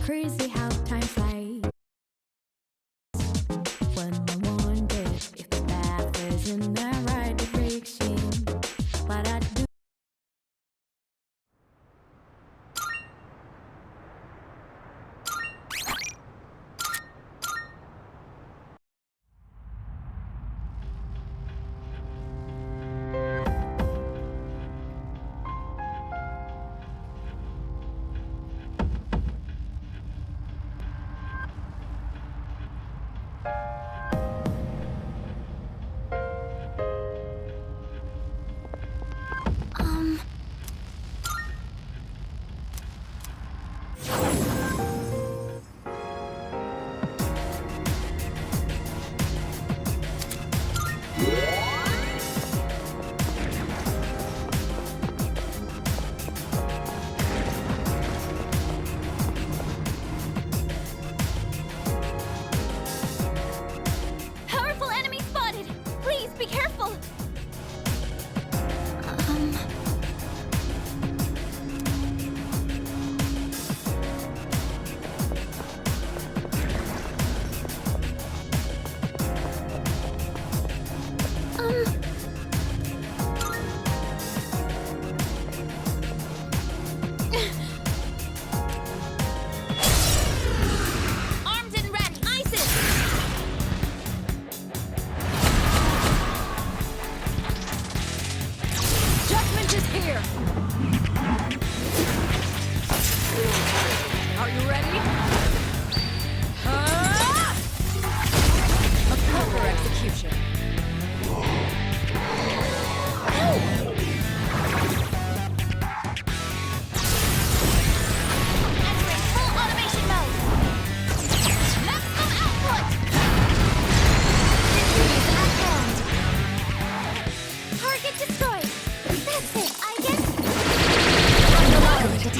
crazy how time flies. When I wonder if the path is in the right direction, what I do.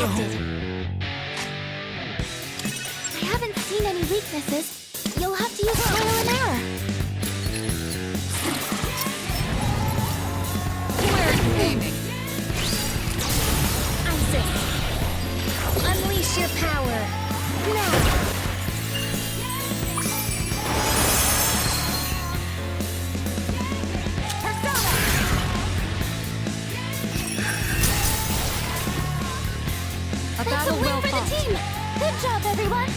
I haven't seen any weaknesses. You'll have to use trial and error. Where are you aiming? Isis, unleash your power. Now! That's a win for the team! Good job, everyone!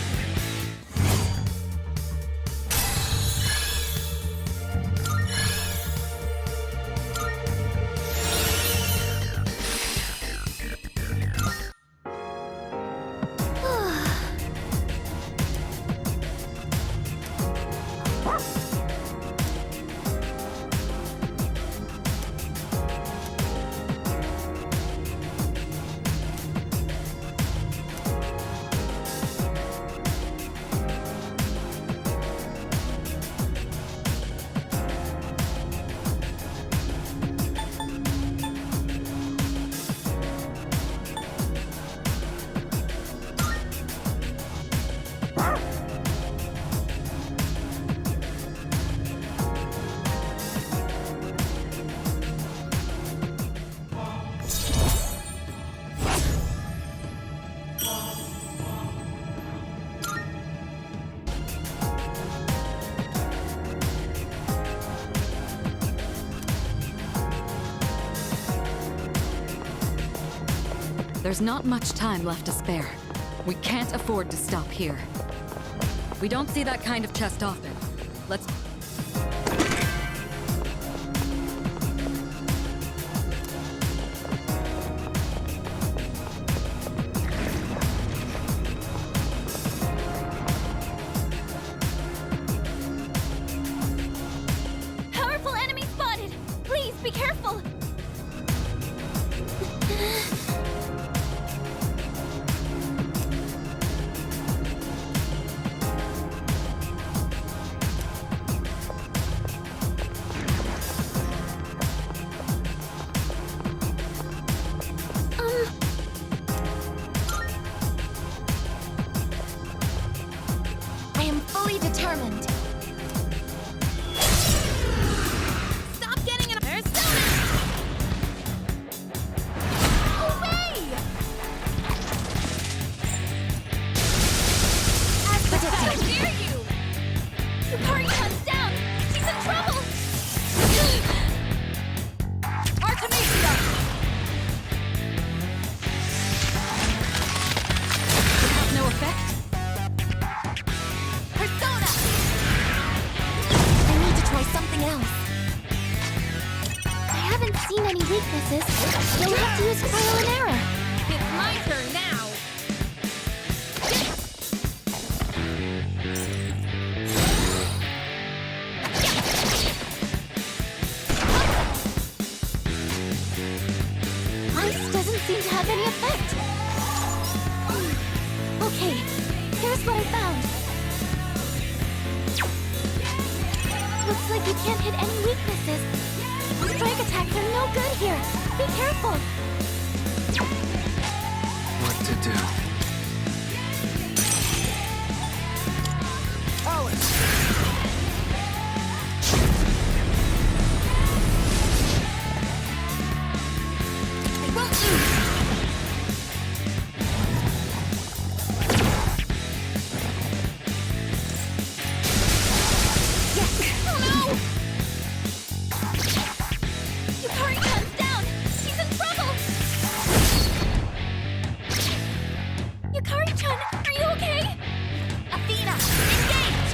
There's not much time left to spare. We can't afford to stop here. We don't see that kind of chest often. Let's... Powerful enemy spotted! Please, be careful! I am fully determined. Stop getting in a persona! Away! How dare you! Yukari comes down! She's in trouble! Artemisia! It has no effect? Persona! I need to try something else. I haven't seen any weaknesses. You'll have to use trial and error. It's my turn now! Ice doesn't seem to have any effect. Okay, here's what I found. Looks like you can't hit any weaknesses. Strike attacks are no good here. Be careful. What to do? They won't lose. Yes. Oh no! Yukari comes down. She's in trouble. Yukari-chan, are you okay? Athena, engage!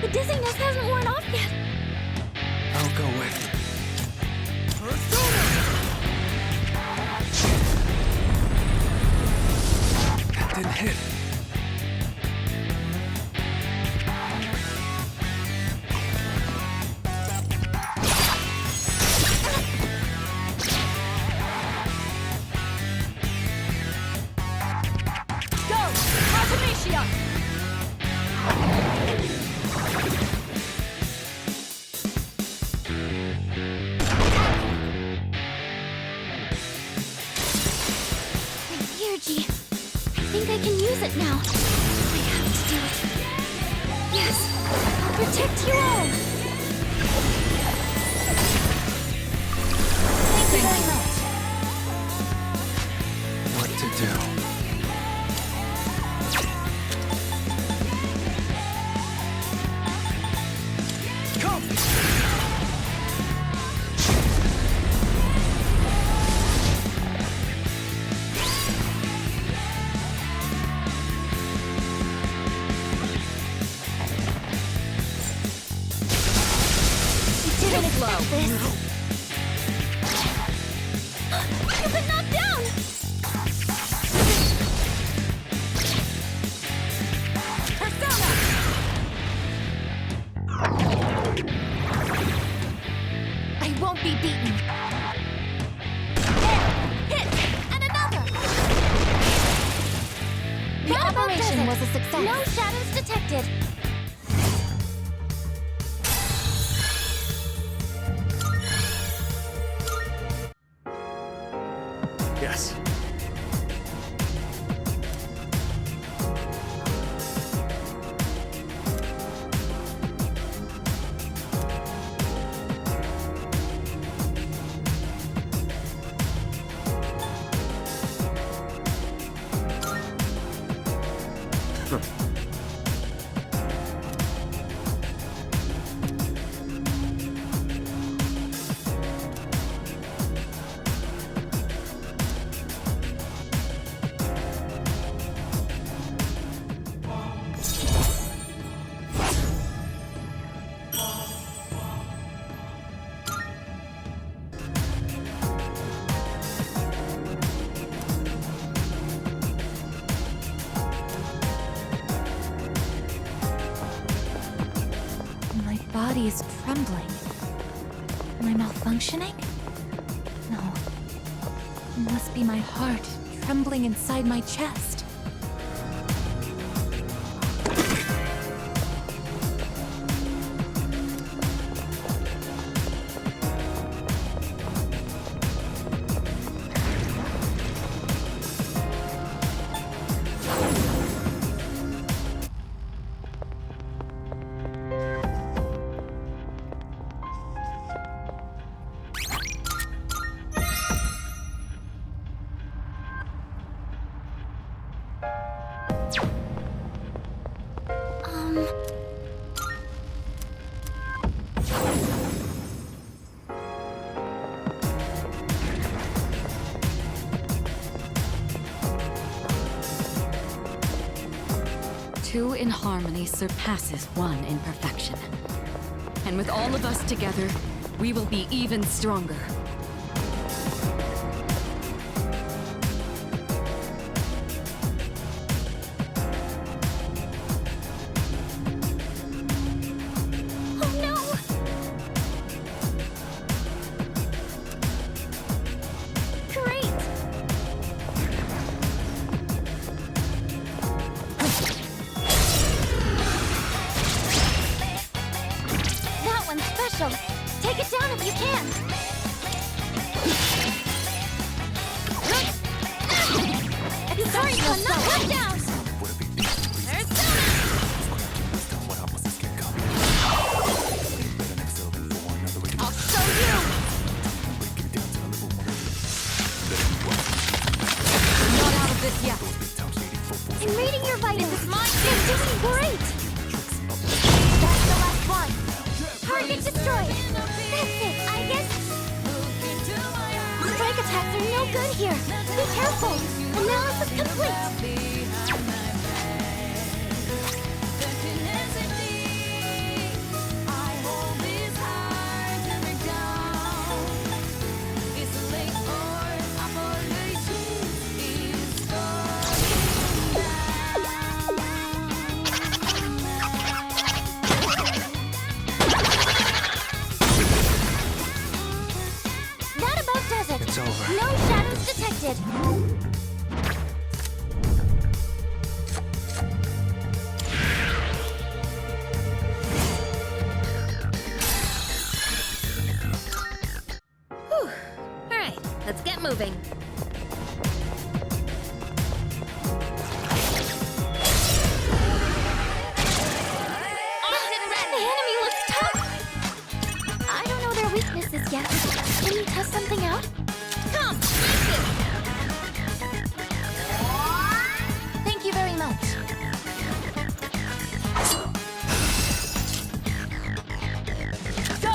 The dizziness hasn't worn off yet. I'll go with. That didn't hit. Go! Artemisia! My energy. I think I can use it now. I have to do it. Yes, I'll protect you all. Thank you very much. What to do? Come! You didn't expect this. You've been knocked down. Persona! I won't be beaten. There! Hit! And another! The operation was a success. No shadows detected. Yes. My body is trembling. Am I malfunctioning? No. It must be my heart trembling inside my chest. Two in harmony surpasses one in perfection. And with all of us together, we will be even stronger. Oh no! Great! That one's special. Take it down if you can. Sorry, son, not one down. There's I'll show you. We're not out of this yet. I'm reading your vitals. This is mine. You're doing great. That's the last one. Target destroyed. That's it, I guess. Strike attacks are no good here. Be careful. Analysis complete. That about does it. It's over. No shadows detected. Whew. All right, let's get moving. The enemy looks tough. I don't know their weaknesses yet. Can you test something out? Come, thank you very much. Go!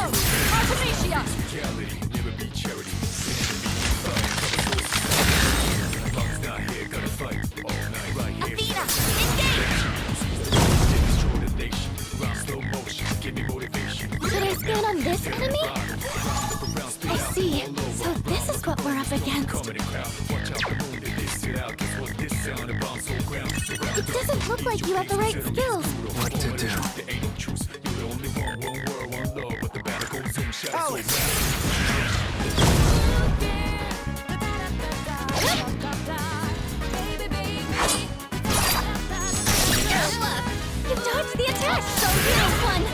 Artemisia! Athena, engage! Should I scan on this enemy? I see. So this is what we're up against. It doesn't look like you have the right skills. What to do? You dodged the attack! So nice one!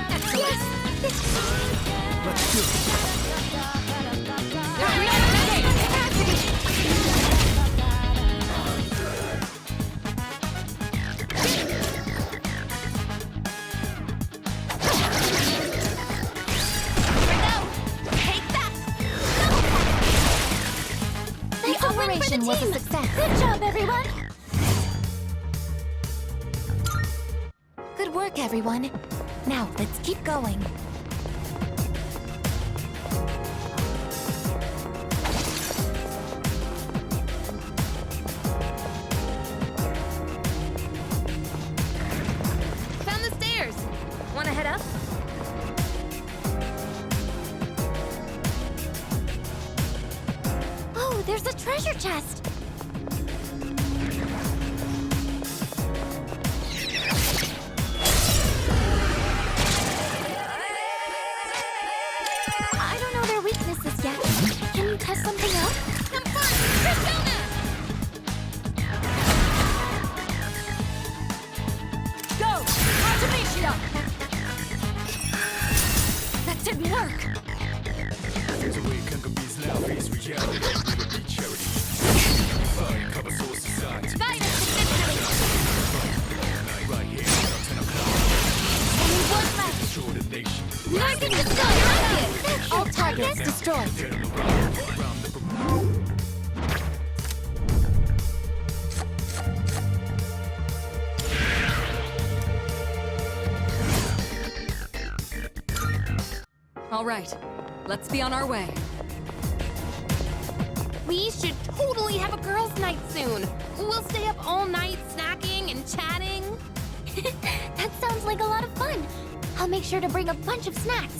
Let's do it. The operation was a success. Good job, everyone! Good work, everyone. Now, let's keep going. Found the stairs. Wanna head up? Oh, there's a treasure chest. I don't know their weaknesses yet. Can you test something out? Come first, Persona! Go! Artemisia! That didn't work! Guidance successfully! destroyed. All right, let's be on our way. We should totally have a girls' night soon. We'll stay up all night snacking and chatting. That sounds like a lot of fun. I'll make sure to bring a bunch of snacks.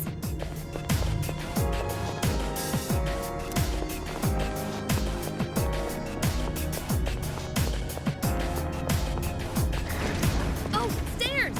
Oh, stairs!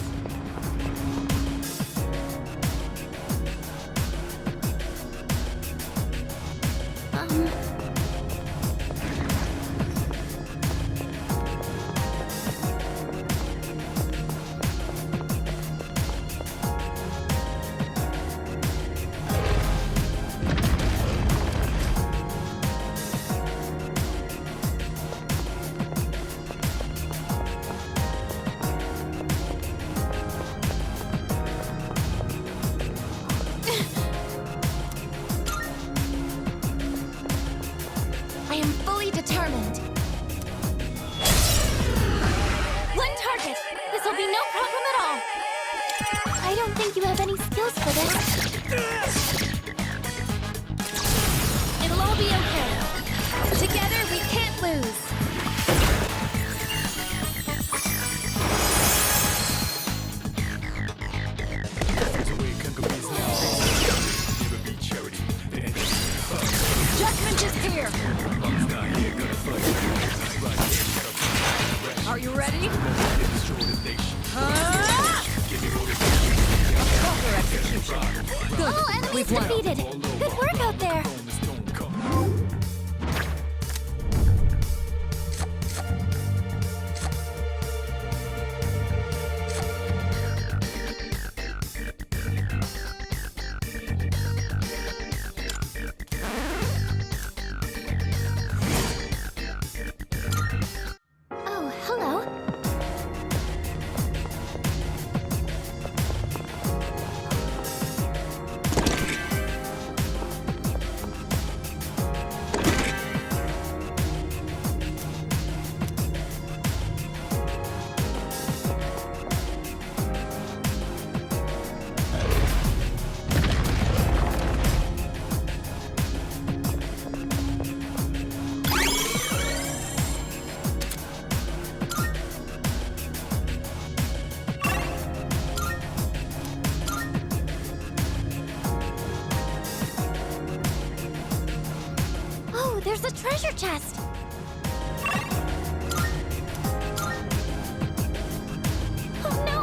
I am fully determined. One target! This will be no problem at all. I don't think you have any skills for this. It'll all be okay. Together, we can't lose. Judgment is here! Are you ready? Proper execution. Good. All enemies We've won. defeated. Good work out there. Oh, hello. Oh, there's a treasure chest. Oh no!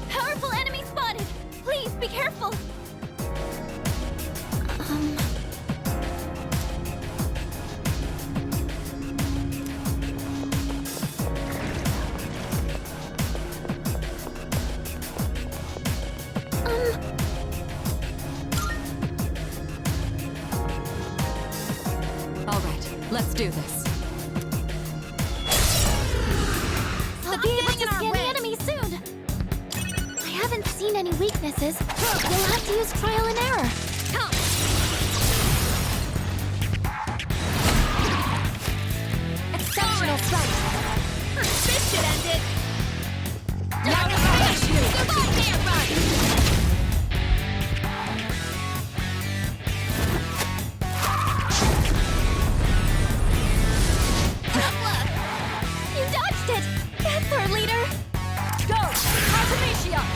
Powerful enemy spotted! Please be careful! All right, let's do this. I'll be able to scan the enemy soon! I haven't seen any weaknesses. You'll have to use trial and error. Come! Exceptional strike! This should end it! Now to finish you! Goodbye, man, run! up!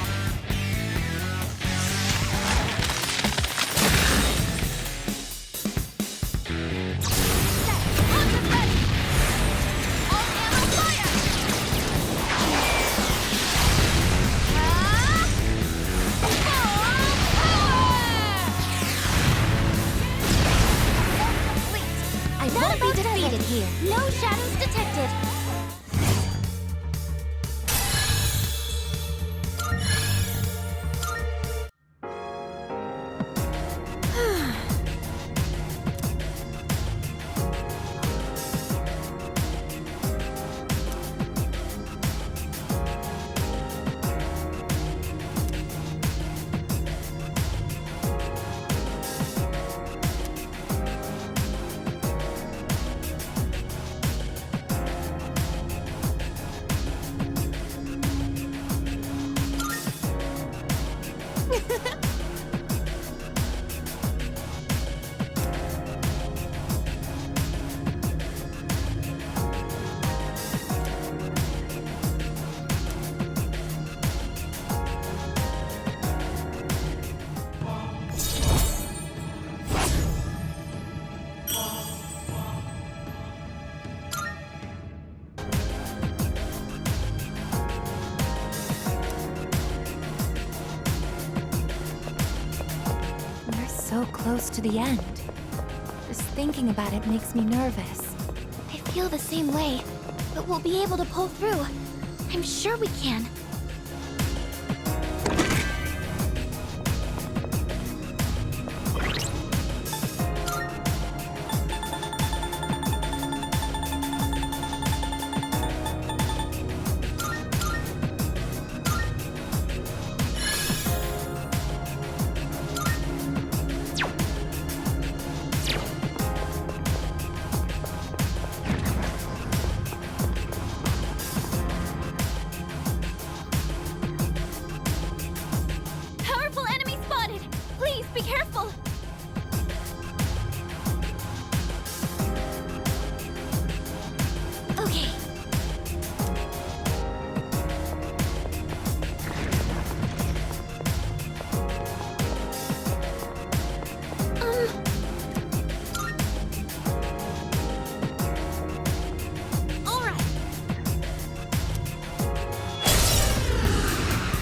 Launcher ready! All ammo fire! I won't be defeated here. No shadows detected. We're so close to the end. Just thinking about it makes me nervous. I feel the same way, but we'll be able to pull through. I'm sure we can. Powerful enemy spotted! Please be careful! Okay. All right.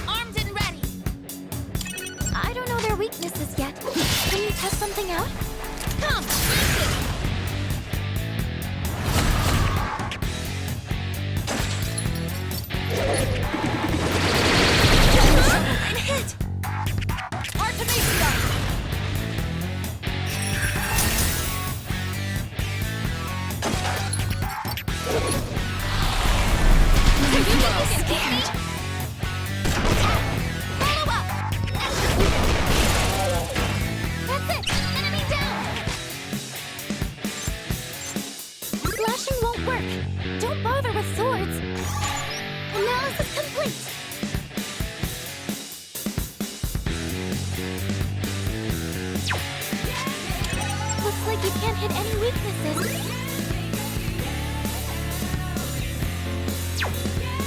Armed and ready. I don't know their weaknesses yet. Can you test something out? Come, blast it! And hit! Artemisia! Scared. Follow up! That's it! Enemy down! Slashing won't work. Don't bother with swords. Analysis complete. Looks like you can't hit any weaknesses.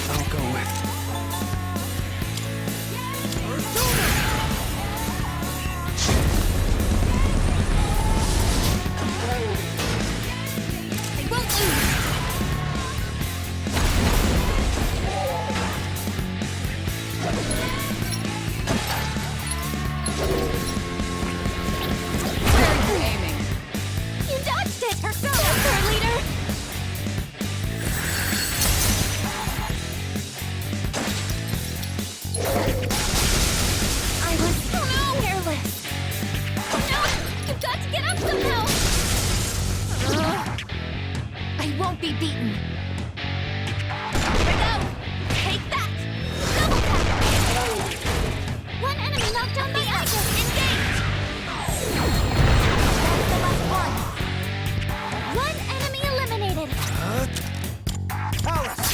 I'll go with. I won't lose! Where are you aiming? You dodged it. Persona! Third leader. I was careless. No! You've got to get up somehow! I won't be beaten. Here we go! Take that! Double tap! One enemy knocked down the other. Engage! That's the last one. One enemy eliminated. Alice!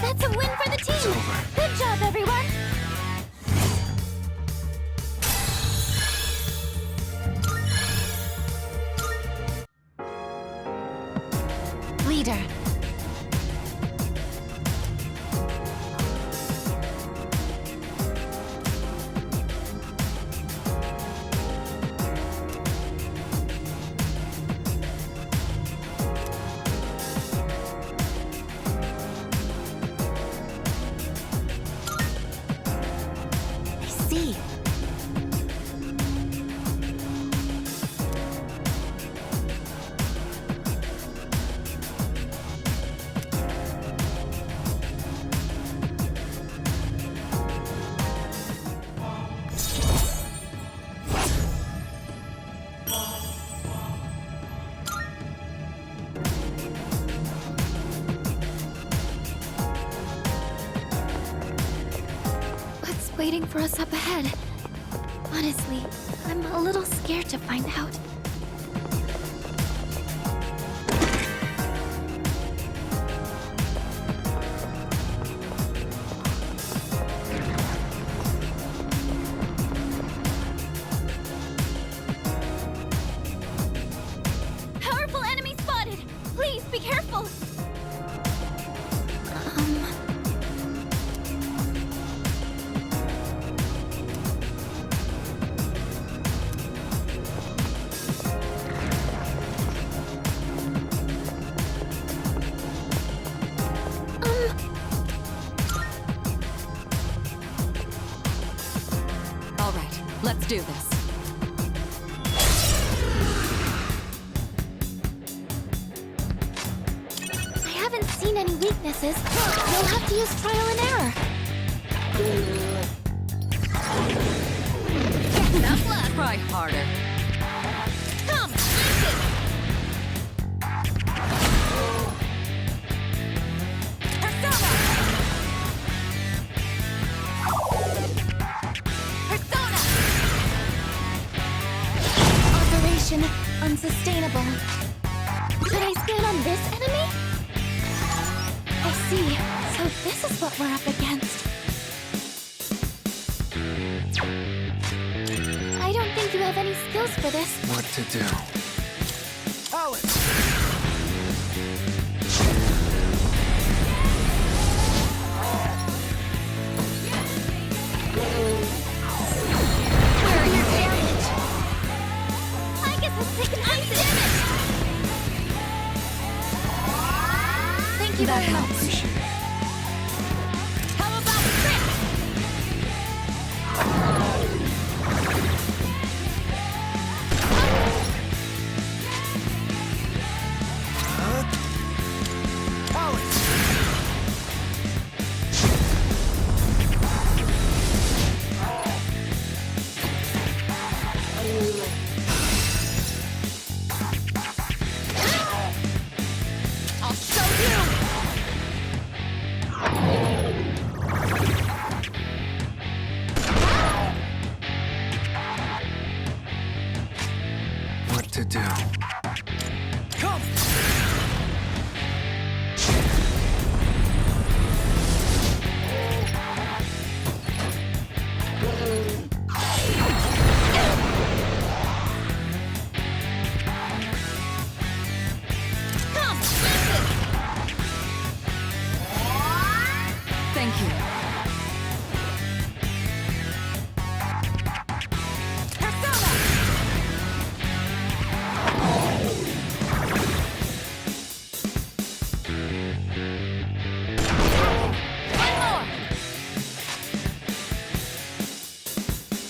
That's a win for the team. over. Good job, everyone. leader. I see. What's waiting for us up ahead? Honestly, I'm a little scared to find out. Powerful enemy spotted! Please be careful! All right, let's do this. I haven't seen any weaknesses. You'll have to use trial and error. Enough left. Try harder. Come, listen! Persona! Operation unsustainable. Should I stand on this enemy? I see. So this is what we're up against. I don't think you have any skills for this. What to do? Alex! Where are your damage? I get the sick Thank you That very much. helps. Appreciate it. How about trick? Alex! I'll show you! What to do? Come! Come, listen! Thank you. Persona! One more!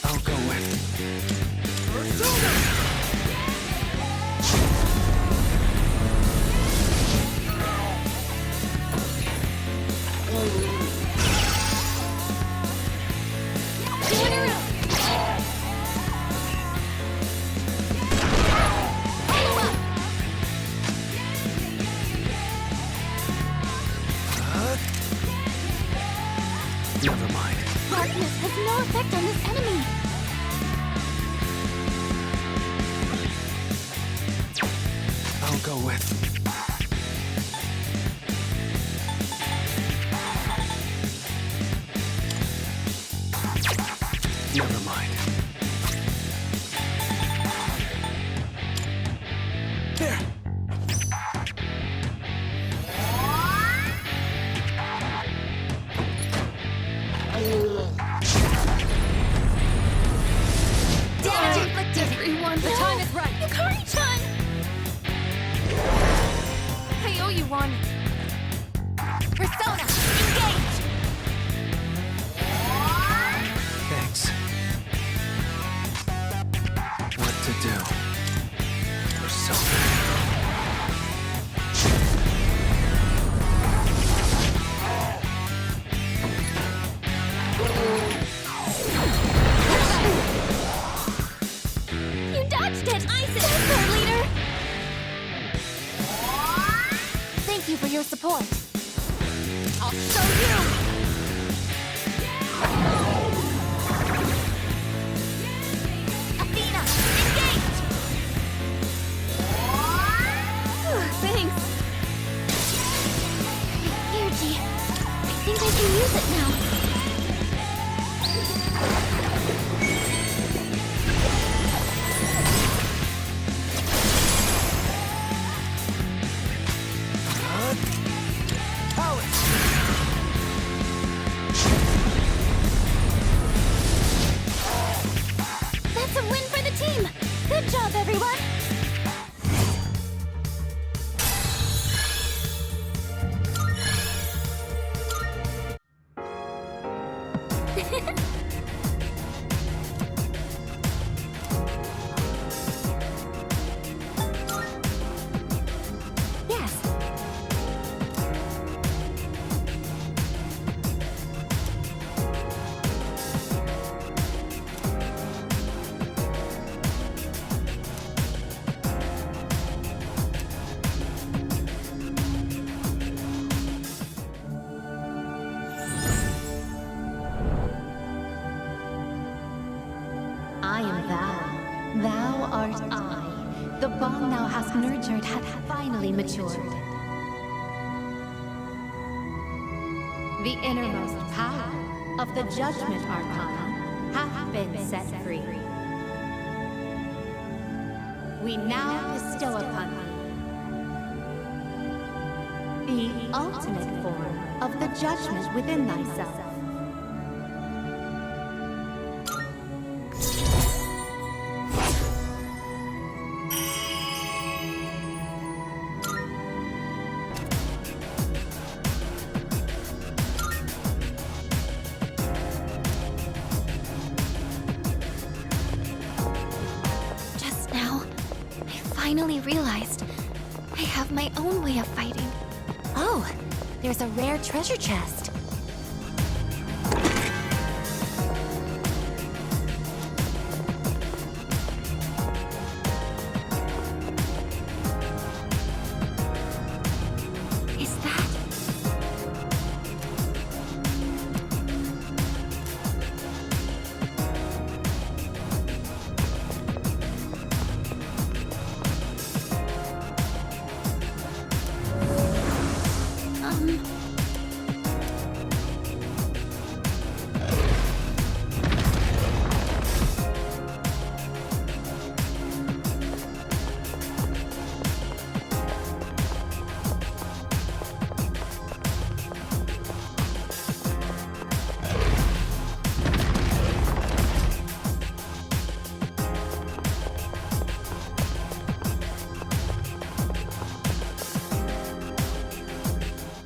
I'll go with Persona! Never mind. Darkness has no effect on this enemy. I'll go with never mind. There! you one. Persona, engage! Thanks. What to do? Persona. You dodged it! Isis! Third leader! Thank you for your support. I'll show you! Athena, engage! Thanks. Energy. I think I can use it now. That's a win for the team! Good job, everyone! Yes. I am thou. Thou art I. The bond thou hast nurtured hath finally matured. The innermost power of the Judgment Arcana hath been set free. We now bestow upon thee the ultimate form of the judgment within thyself. Just now, I finally realized I have my own way of fighting. Oh, there's a rare treasure chest. Is that...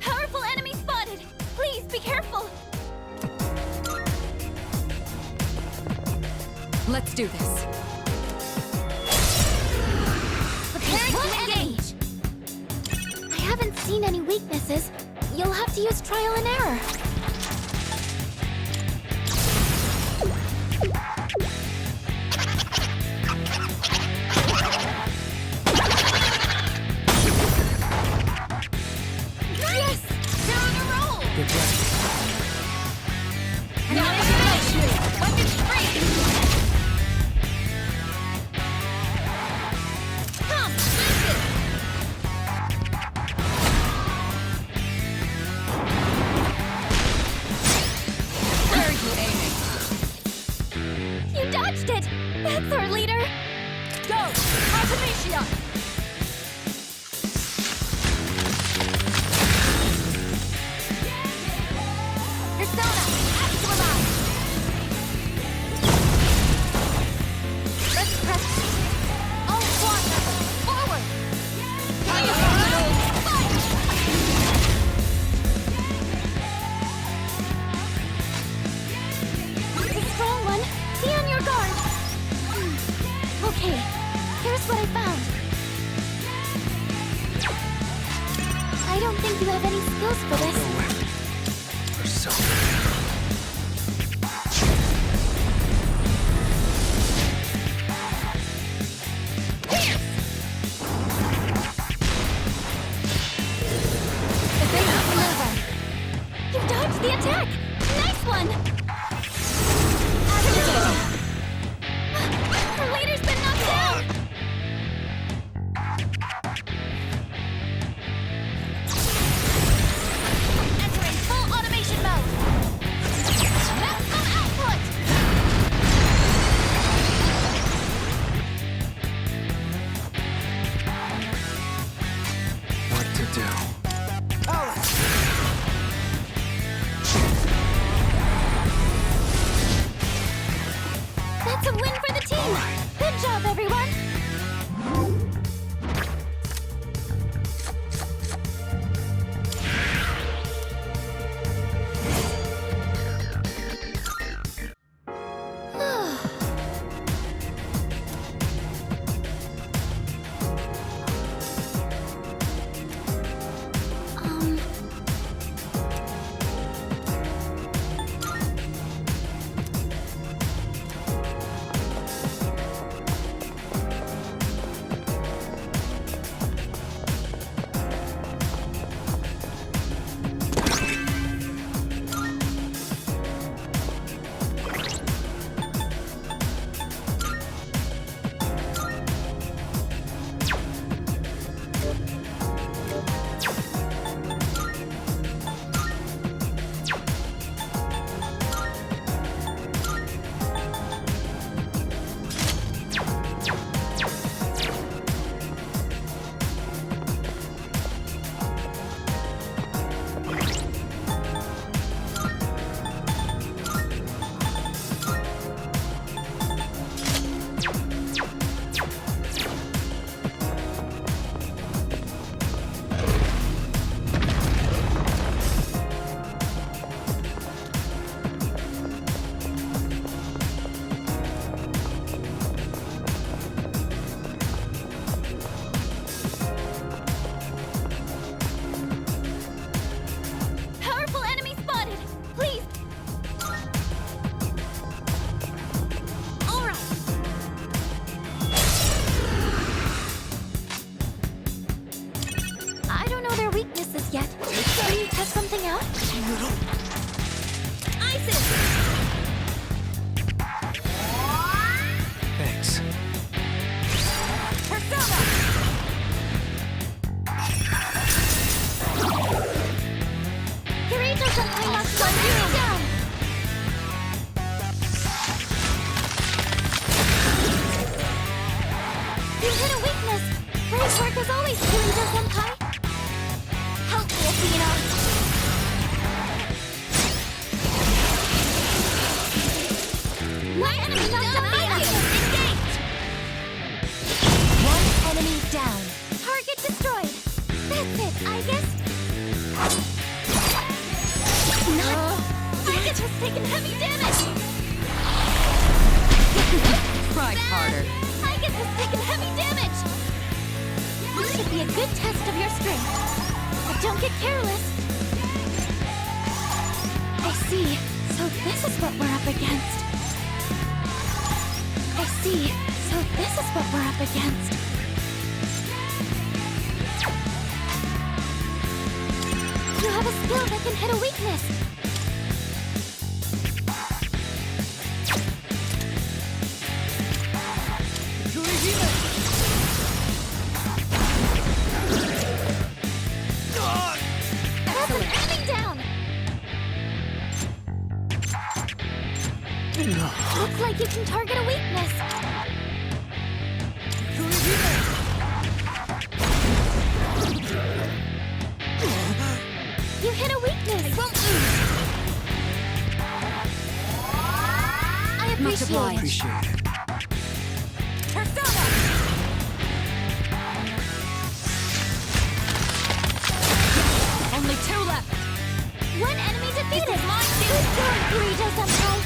Powerful enemy spotted! Please be careful! Let's do this. Preparing to engage! I haven't seen any weaknesses. You'll have to use trial and error. Yes! They're on a roll! Good job. Weapons free! Come, Isis! think you have any skills for this. Go away. You're selfish. You dodged the attack! Nice one! Her leader's been knocked down! Entering full automation mode! Maximum output! What to do? That's a win for the team! Good job, everyone! Powerful enemy spotted! Please! Alright! I don't know their weaknesses yet. Can you test something out? ISIS! Thanks. Persona! Kirito Senpai must run you down! You hit a weakness! Great work as always, Kirito Senpai! Help me, Athena! One enemy knocked down Athena! Engage! One enemy down. Target destroyed. That's it, I guess. Not. Target has taken heavy damage. Try harder. Target has taken heavy damage. This should be a good test of your strength. But don't get careless. I see. So this is what we're up against. I see. So this is what we're up against. You have a skill that can hit a weakness. That's an enemy down. Looks like you can target a weakness. You hit a weakness. I won't lose. I Much appreciate it. Appreciate it. Persona! Only two left. One enemy defeated! Good going, Kirito-senpai!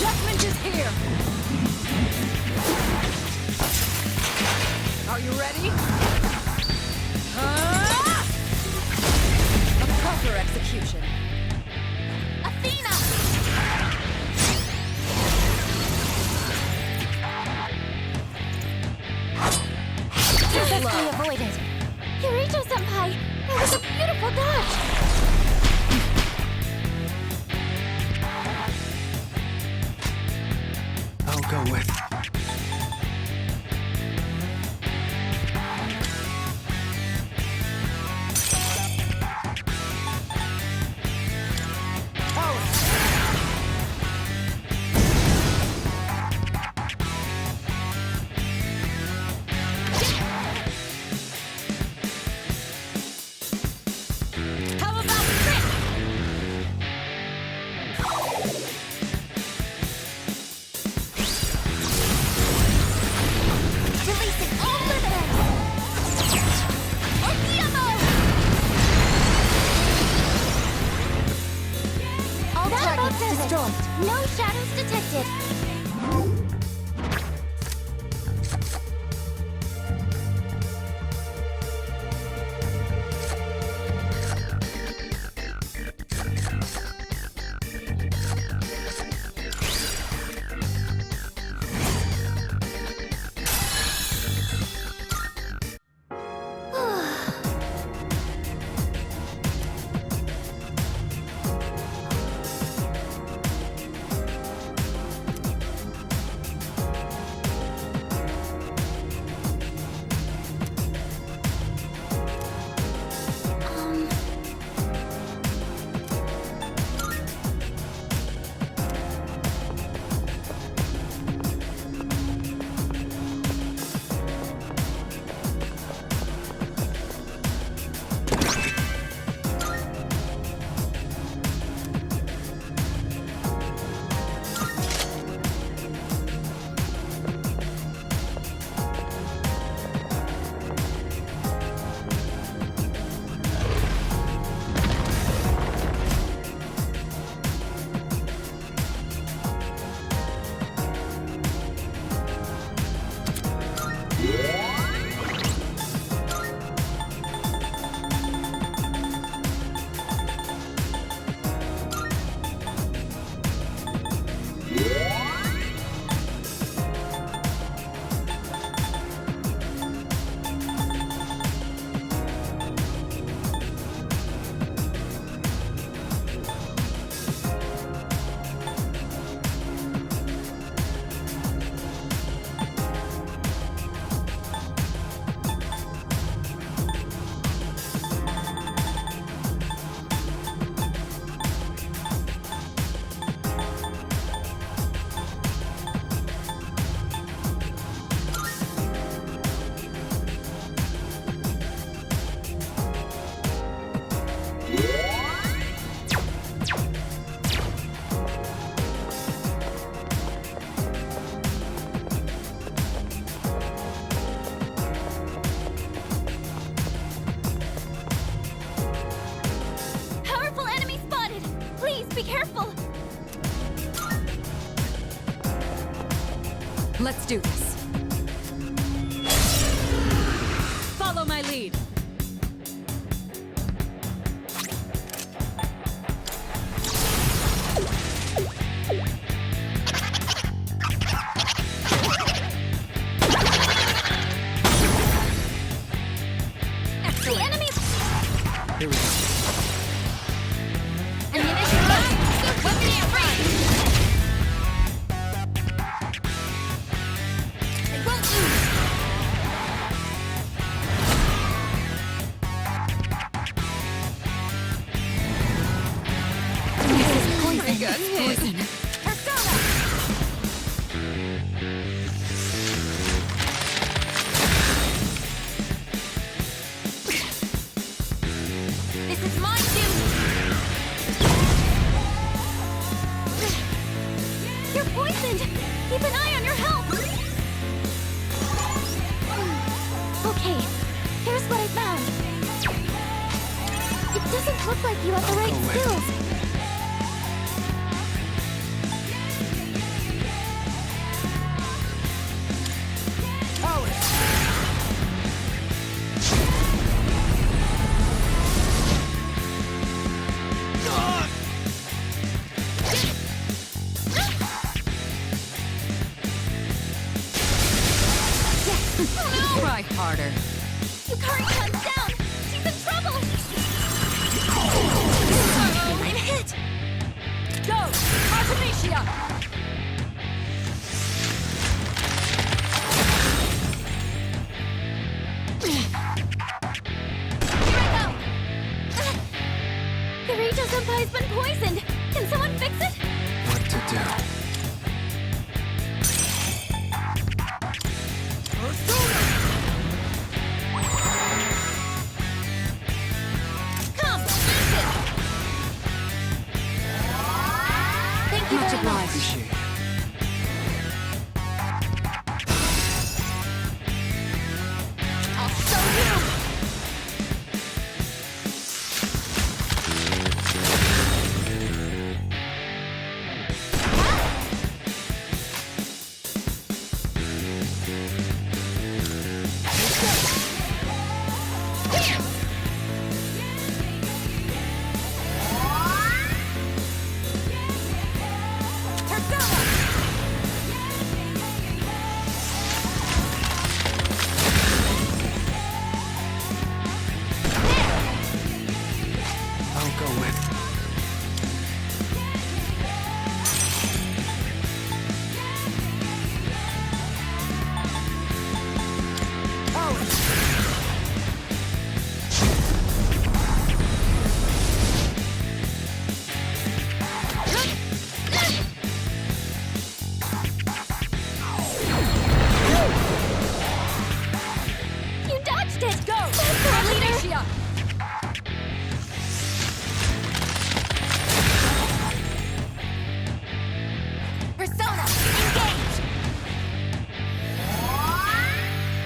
Judgment is here! Are you ready? A proper execution. Athena! Perfectly avoided. Kirito-senpai, that was a beautiful dodge. I'll go with. How about Rick? Releasing all limiters. Orbiamo! All targets destroyed. No shadows detected. Powerful enemy spotted. Please be careful. Let's do this. Follow my lead. The enemy. Here we go. Ammunition low. Weapon at right. They won't lose. Poison. Persona. This is my duty. You're poisoned. Keep an eye on your health. Okay, here's what I found. It doesn't look like you have the right skills. Try harder. Yukari comes down! She's in trouble! I'm hit! Go! Artemisia! Here I go! The Rito Senpai's been poisoned! Can someone fix it? What to do? Come, fix it! Thank you Much very much. obliged. Appreciate it. I'll show you! I'll go with. You dodged it! Go! Faster, leader! Artemisia! Persona, engage!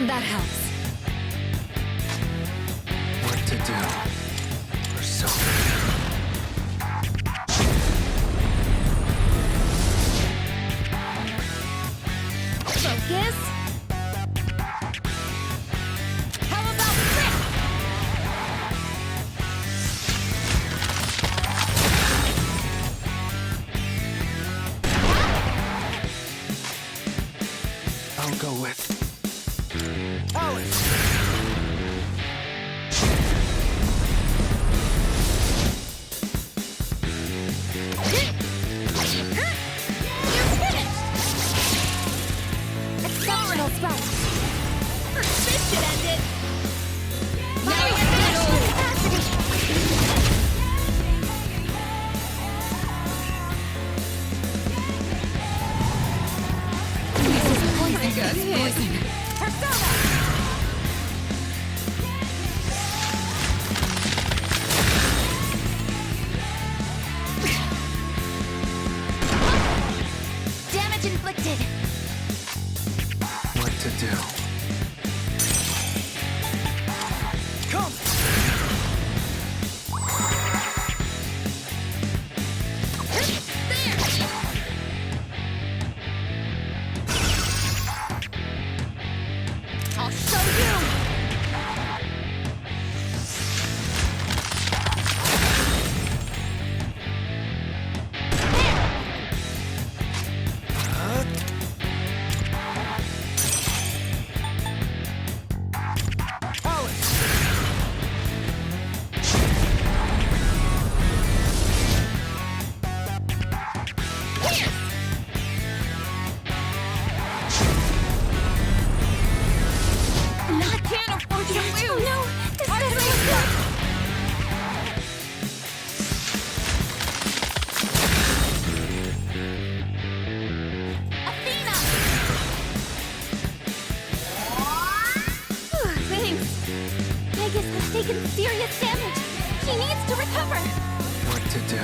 That helps. What to do? Persona. Focus! How about this? I'll go with. Exceptional strike! This should end it. Now you're capacity! Good poison. Damage inflicted! What to do? Come! I'll show you! I can't afford to lose. No! This doesn't look good! Athena! Thanks. Vegas has taken serious damage. She needs to recover. What to do?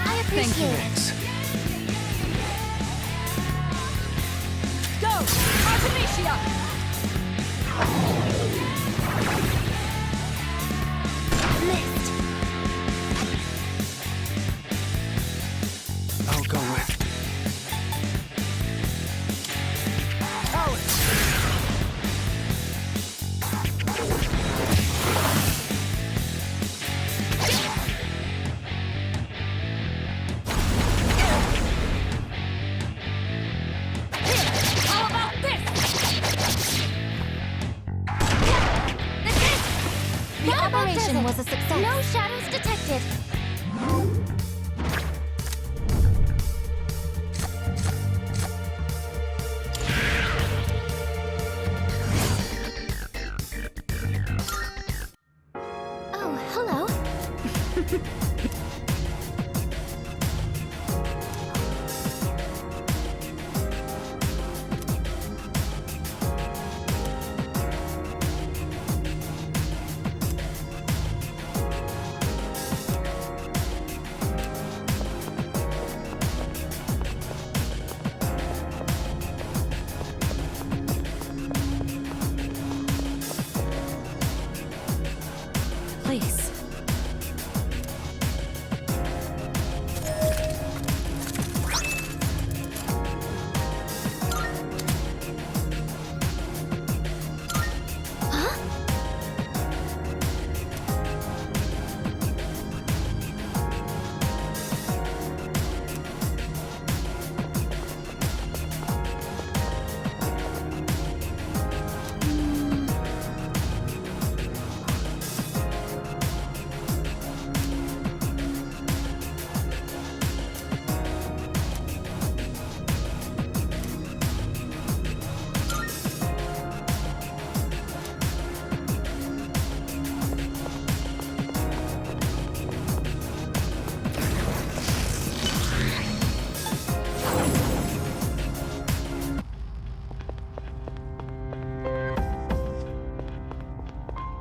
I Thank you. appreciate it. Thanks. Go! Artemisia! Missed. I'll go with. was a success. No shadows detected. Oh, hello. Please.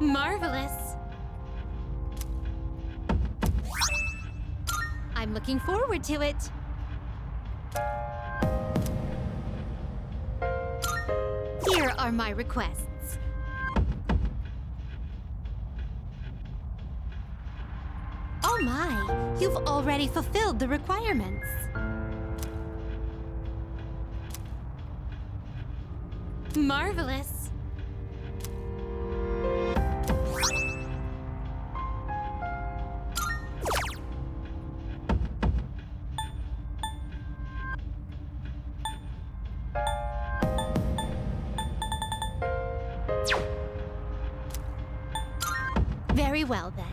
Marvelous. I'm looking forward to it. Here are my requests. Oh my, you've already fulfilled the requirements. Marvelous. Very well, then.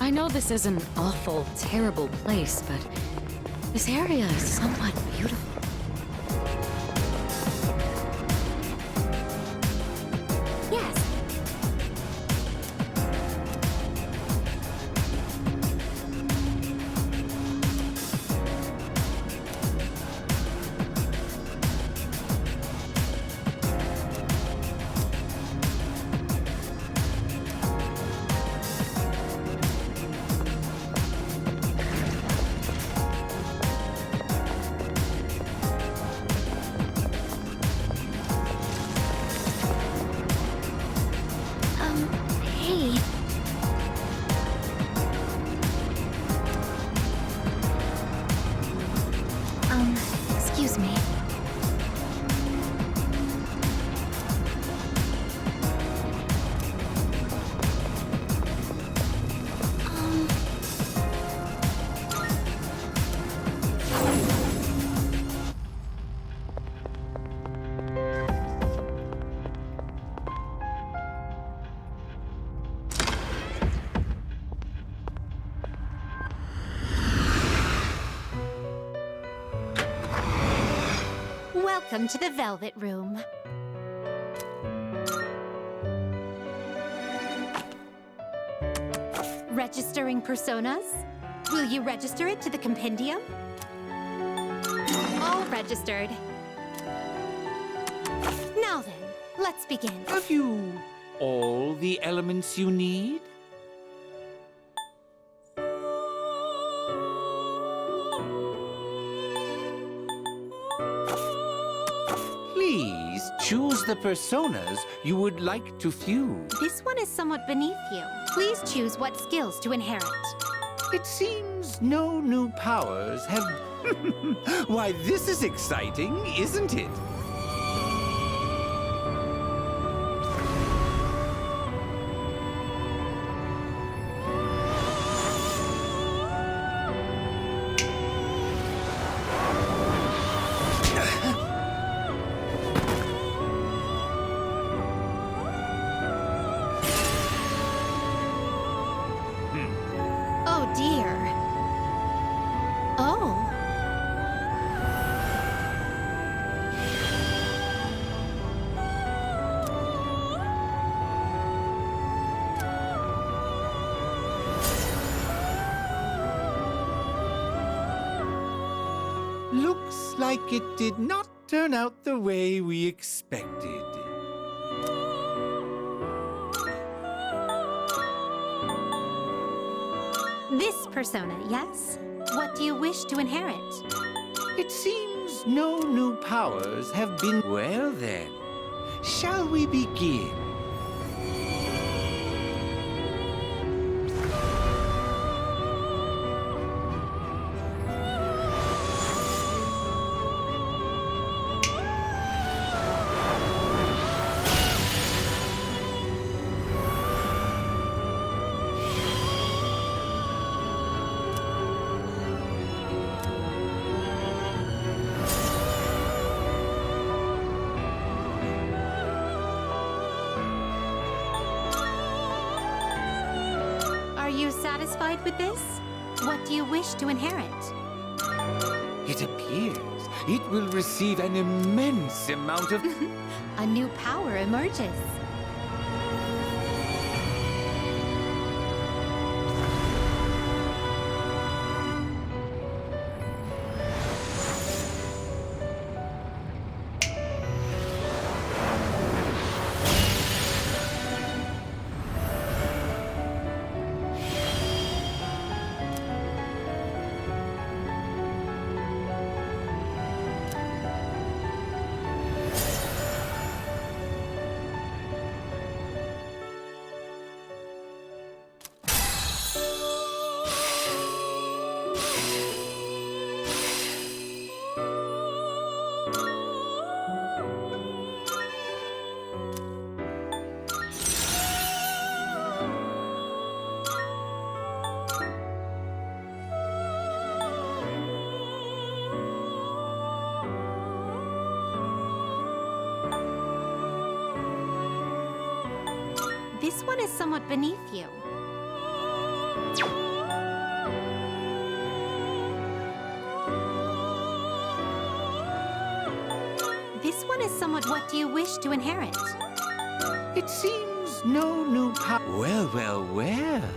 I know this is an awful, terrible place, but this area is somewhat beautiful. Yes. tea. Excuse me. Welcome to the Velvet Room. Registering personas? Will you register it to the compendium? All registered. Now then, let's begin. Have you all the elements you need? Please choose the personas you would like to fuse. This one is somewhat beneath you. Please choose what skills to inherit. It seems no new powers have... Why, this is exciting, isn't it? Oh dear. Oh. Looks like it did not turn out the way we expected. This persona, yes? What do you wish to inherit? It seems no new powers have been... Well then, shall we begin? Are you satisfied with this? What do you wish to inherit? It appears it will receive an immense amount of... A new power emerges. This one is somewhat beneath you. This one is somewhat... What do you wish to inherit? It seems no new power... Well, well, well.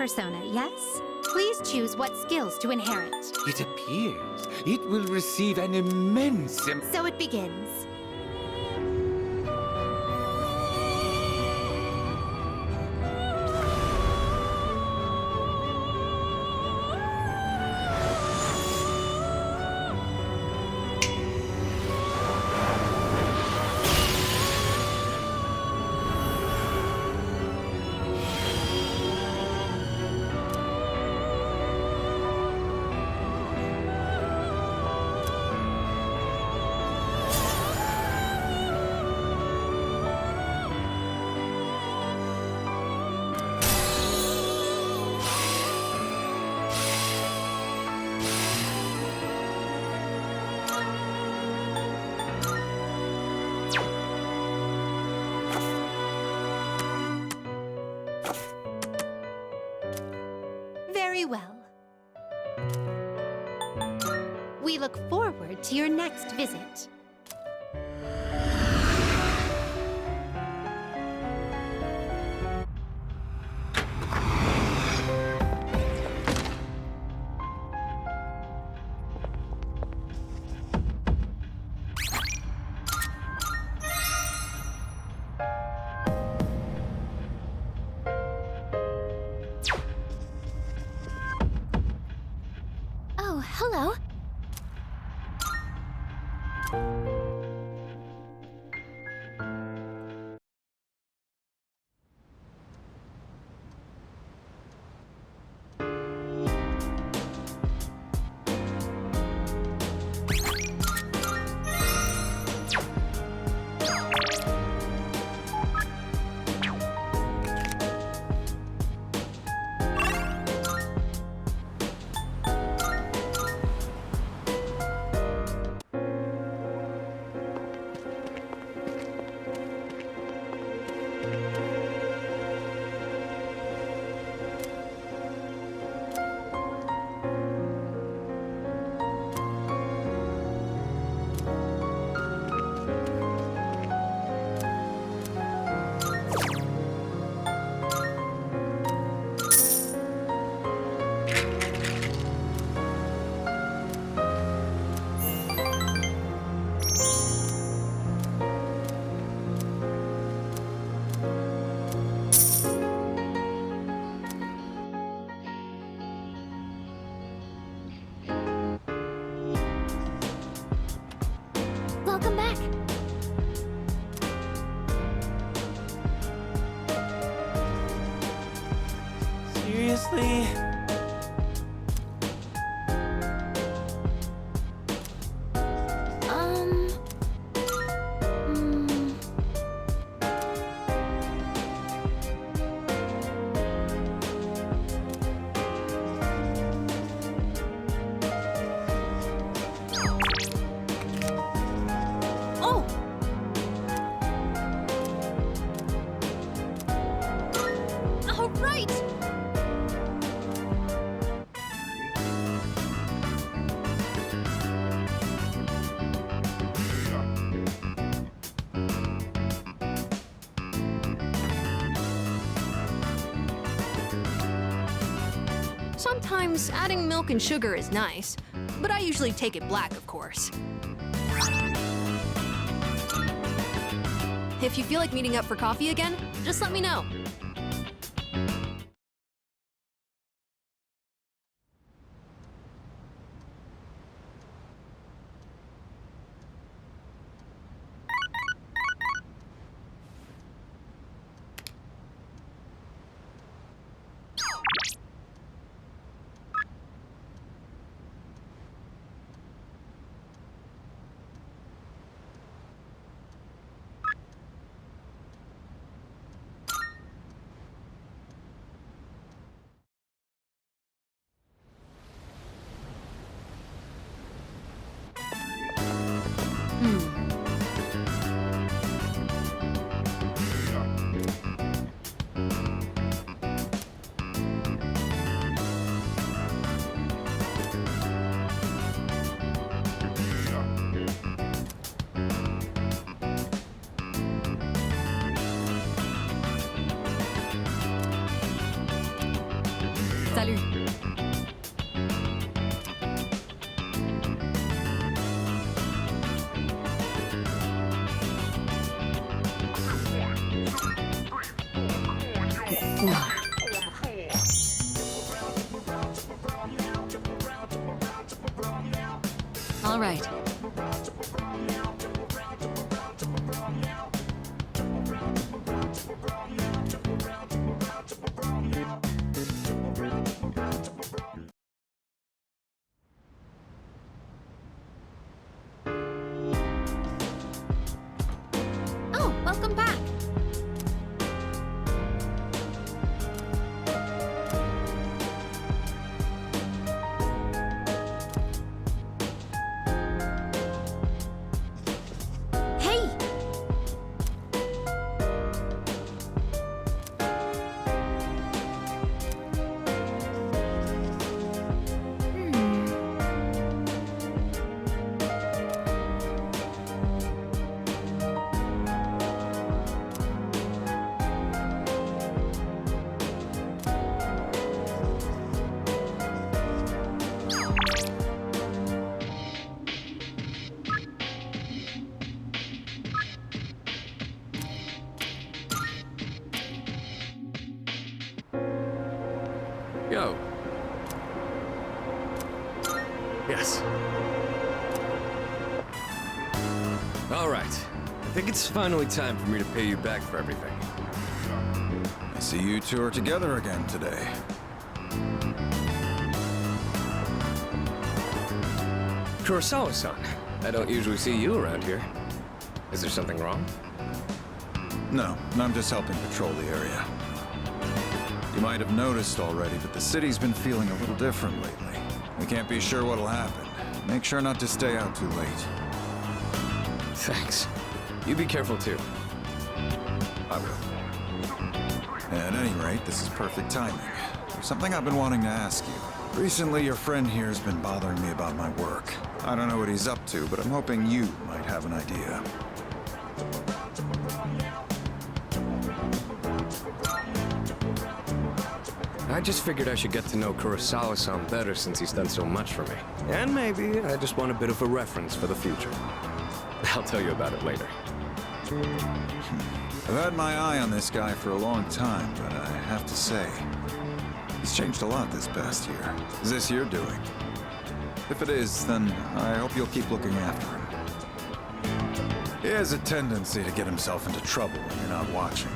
persona, yes? Please choose what skills to inherit. It appears it will receive an immense So it begins. Very well. We look forward to your next visit. Oh, hello. Welcome back. Seriously? Hmm. Oh! All right! Sometimes adding milk and sugar is nice, but I usually take it black, of course. If you feel like meeting up for coffee again, just let me know. No. All right. Oh, welcome back. Hey! Yo. Yes. All right. I think it's finally time for me to pay you back for everything. I see you two are together again today. Kurosawa-san, I don't usually see you around here. Is there something wrong? No, I'm just helping patrol the area. You might have noticed already, but the city's been feeling a little different lately. We can't be sure what'll happen. Make sure not to stay out too late. Thanks. You be careful too. I will. At any rate, this is perfect timing. There's something I've been wanting to ask you. Recently, your friend here has been bothering me about my work. I don't know what he's up to, but I'm hoping you might have an idea. I just figured I should get to know Kurosawa-san better since he's done so much for me. And maybe I just want a bit of a reference for the future. I'll tell you about it later. I've had my eye on this guy for a long time, but I have to say, he's changed a lot this past year. Is this your doing? If it is, then I hope you'll keep looking after him. He has a tendency to get himself into trouble when you're not watching.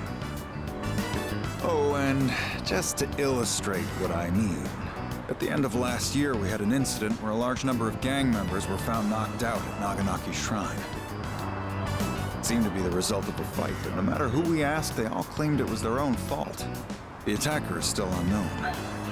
Oh, and just to illustrate what I mean, at the end of last year we had an incident where a large number of gang members were found knocked out at Naganaki's shrine. It seemed to be the result of a fight, but no matter who we asked, they all claimed it was their own fault. The attacker is still unknown.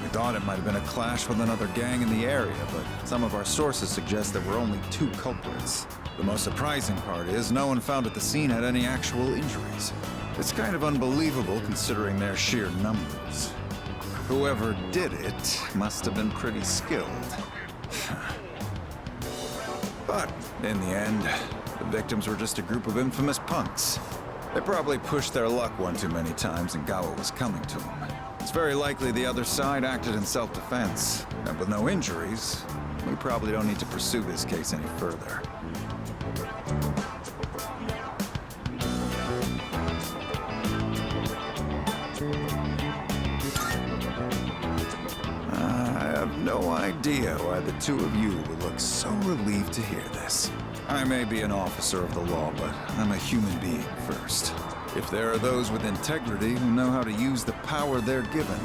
We thought it might have been a clash with another gang in the area, but some of our sources suggest there were only 2 culprits. The most surprising part is no one found at the scene had any actual injuries. It's kind of unbelievable considering their sheer numbers. Whoever did it must have been pretty skilled. But in the end, the victims were just a group of infamous punks. They probably pushed their luck one too many times and got what was coming to them. It's very likely the other side acted in self-defense. And with no injuries, we probably don't need to pursue this case any further. I have no idea why the two of you would look so relieved to hear this. I may be an officer of the law, but I'm a human being first. If there are those with integrity who know how to use the power they're given,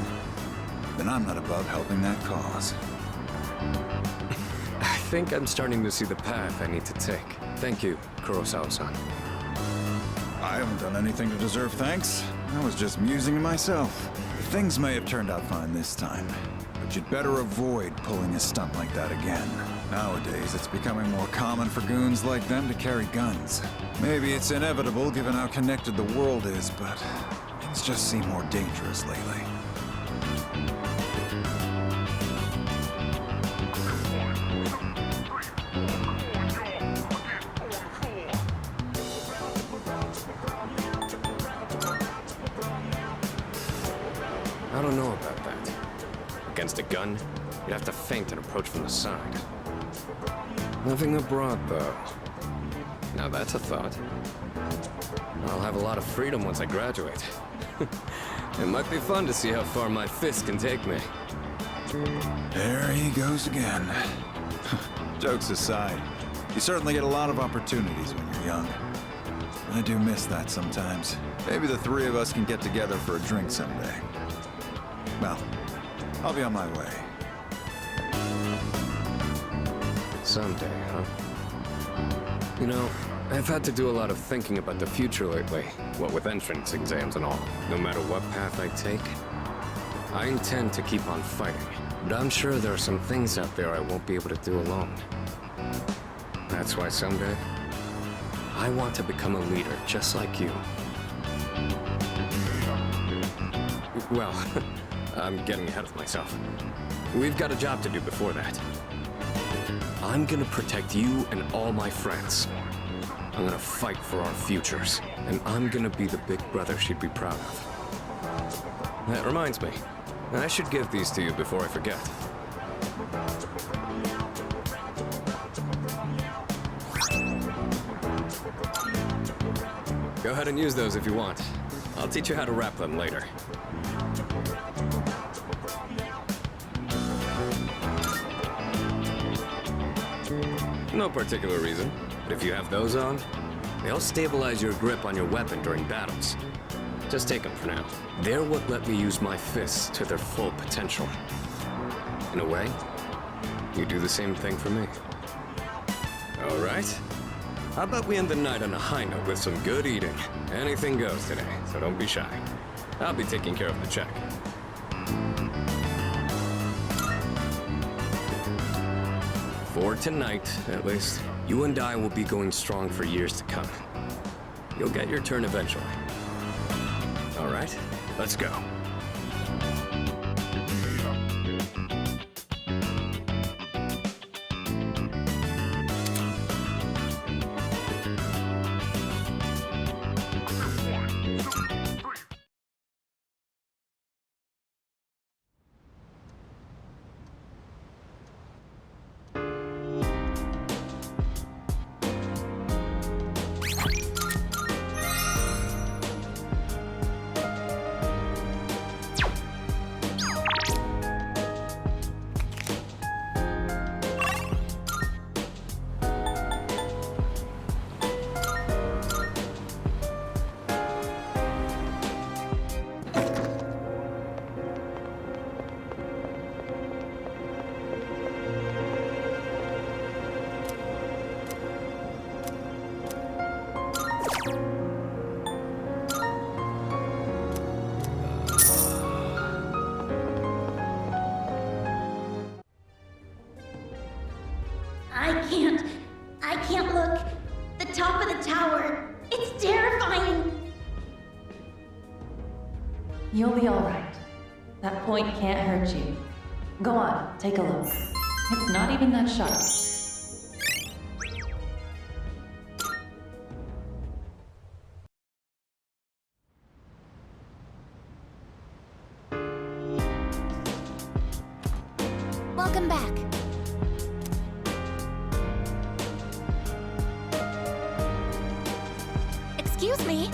then I'm not above helping that cause. I think I'm starting to see the path I need to take. Thank you, Kurosawa-san. I haven't done anything to deserve thanks. I was just musing to myself. Things may have turned out fine this time, but you'd better avoid pulling a stunt like that again. Nowadays, it's becoming more common for goons like them to carry guns. Maybe it's inevitable given how connected the world is, but things just seem more dangerous lately. I don't know about that. Against a gun, you'd have to feint and approach from the side. Living abroad, though. Now that's a thought. I'll have a lot of freedom once I graduate. It might be fun to see how far my fist can take me. There he goes again. Jokes aside, you certainly get a lot of opportunities when you're young. I do miss that sometimes. Maybe the three of us can get together for a drink someday. Well, I'll be on my way. Someday, huh? You know, I've had to do a lot of thinking about the future lately, what with entrance exams and all. No matter what path I take, I intend to keep on fighting. But I'm sure there are some things out there I won't be able to do alone. That's why someday, I want to become a leader just like you. Well, I'm getting ahead of myself. We've got a job to do before that. I'm gonna protect you and all my friends. I'm gonna fight for our futures, and I'm gonna be the big brother she'd be proud of. That reminds me, I should give these to you before I forget. Go ahead and use those if you want. I'll teach you how to wrap them later. No particular reason, but if you have those on, they'll stabilize your grip on your weapon during battles. Just take them for now. They're what let me use my fists to their full potential. In a way, you do the same thing for me. All right? How about we end the night on a high note with some good eating? Anything goes today, so don't be shy. I'll be taking care of the check. For tonight, at least, you and I will be going strong for years to come. You'll get your turn eventually. All right, let's go. I can't look. The top of the tower. It's terrifying. You'll be all right. That point can't hurt you. Go on, take a look. It's not even that sharp. Welcome back. Excuse me.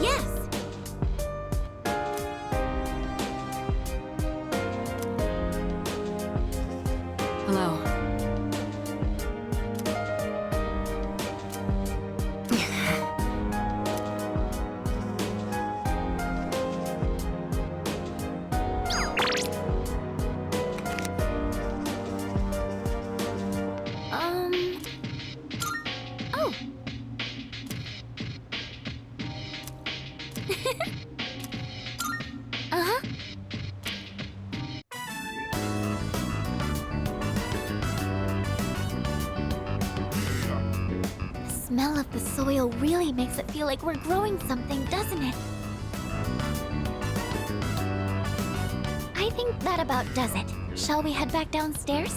Yes. Hello. Oh. Uh-huh. The smell of the soil really makes it feel like we're growing something, doesn't it? I think that about does it. Shall we head back downstairs?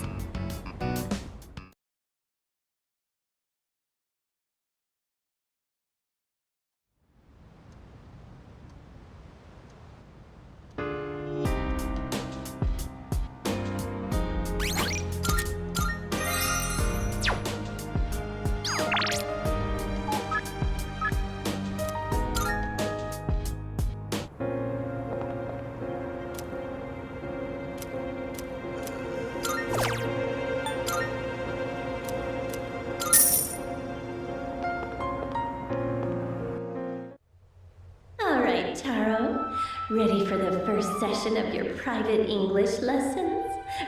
another session of your private English lessons?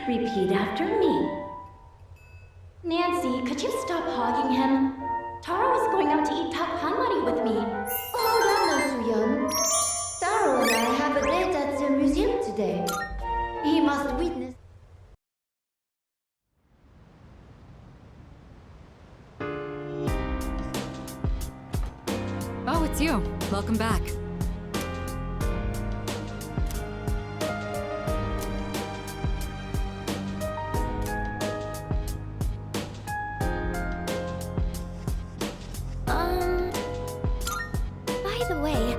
Repeat after me. Nancy, could you stop hogging him? Taro is going out to eat taphanmari with me. Hold on now, Suyeon. Taro and I have a date at the museum today. He must witness. Oh, it's you. Welcome back. By the way,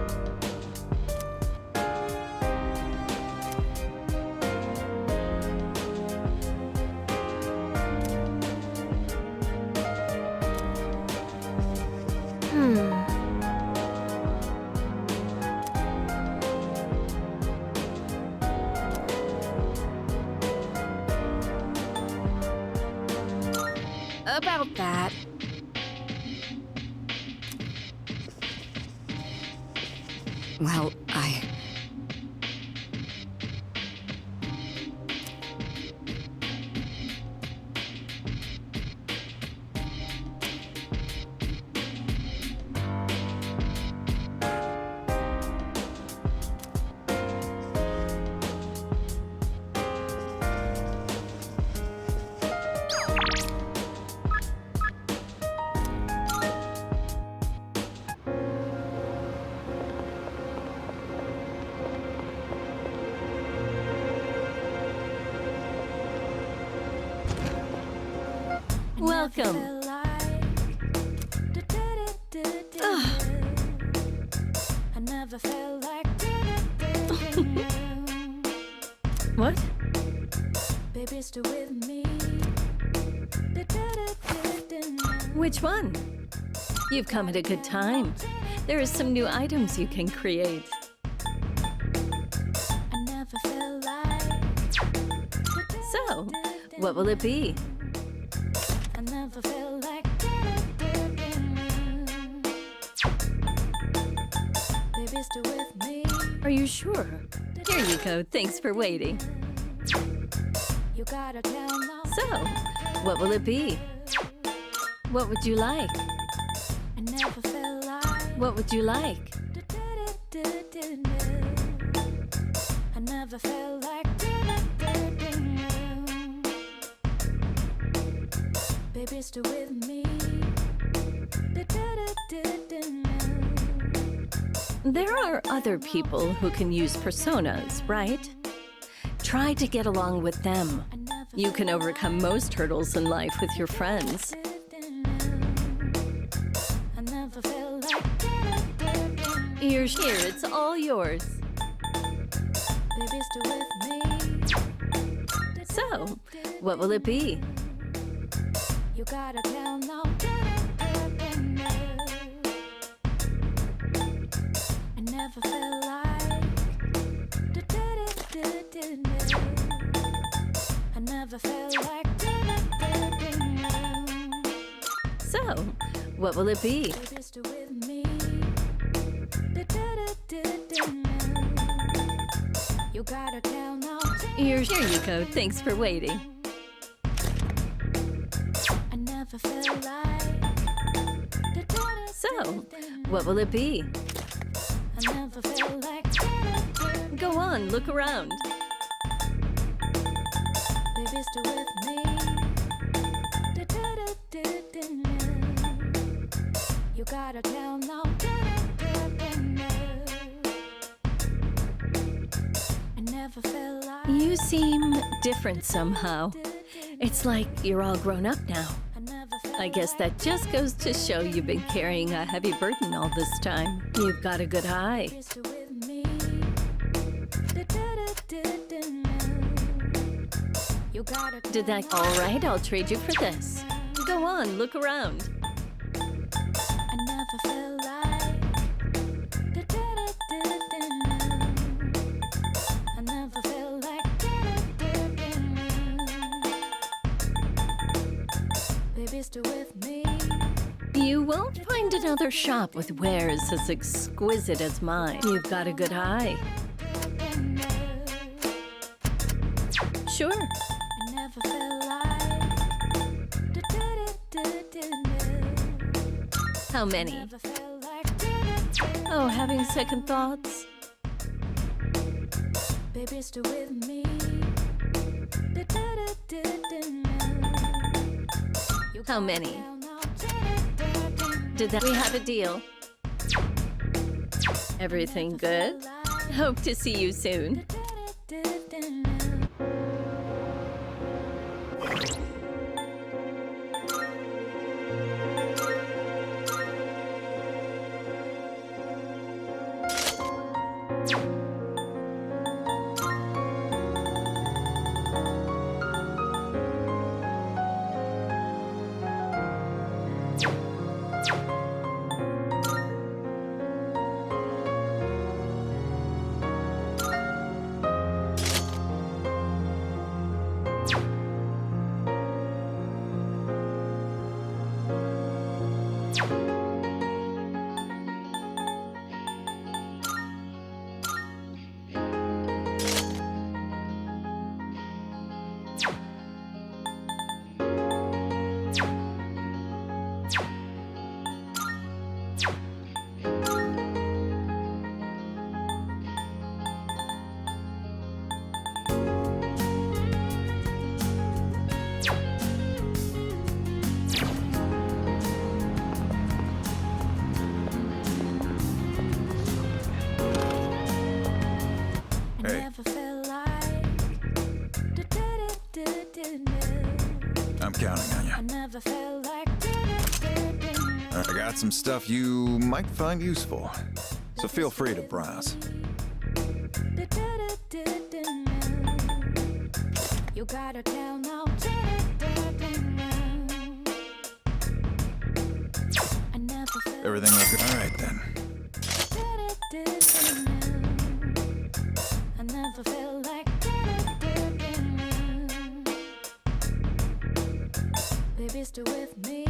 About that. Well, Welcome. I never felt like What? baby, stay with me. Which one? You've come at a good time. There are some new items you can create. I never felt like So, what will it be? I never felt like baby, stay with me. Are you sure? Here you go. Thanks for waiting. You gotta tell no. So, what will it be? What would you like? I never felt like What would you like? I never felt like baby, stay with me. There are other people who can use personas, right? Try to get along with them. You can overcome most hurdles in life with your friends. I never felt like You're here. It's all yours. baby, stay with me. So, what will it be? You gotta tell no. I never felt like I never felt like So, what will it be? baby, stay with me. You gotta tell no. Here you go. Thanks for waiting. I never felt like So, what will it be? I never felt like Go on, look around. baby, stay with me. You gotta tell no. I never felt like You seem different somehow. It's like you're all grown up now. I never felt I guess that just goes to show you've been carrying a heavy burden all this time. You've got a good eye. baby, stay with me. You gotta Did that all right? I'll trade you for this. Go on, look around. I never felt like I never felt like baby, stay with me. You won't find another shop with wares as exquisite as mine. You've got a good eye. Sure. I never felt like How many? never felt like Oh, having second thoughts? baby still with me. How many? Did that we have a deal? Everything good? Hope to see you soon. I'm counting on you. I never felt like I got some stuff you might find useful, so feel free to browse. you gotta tell now. I never felt Everything looking all right then. I never felt like baby still with me.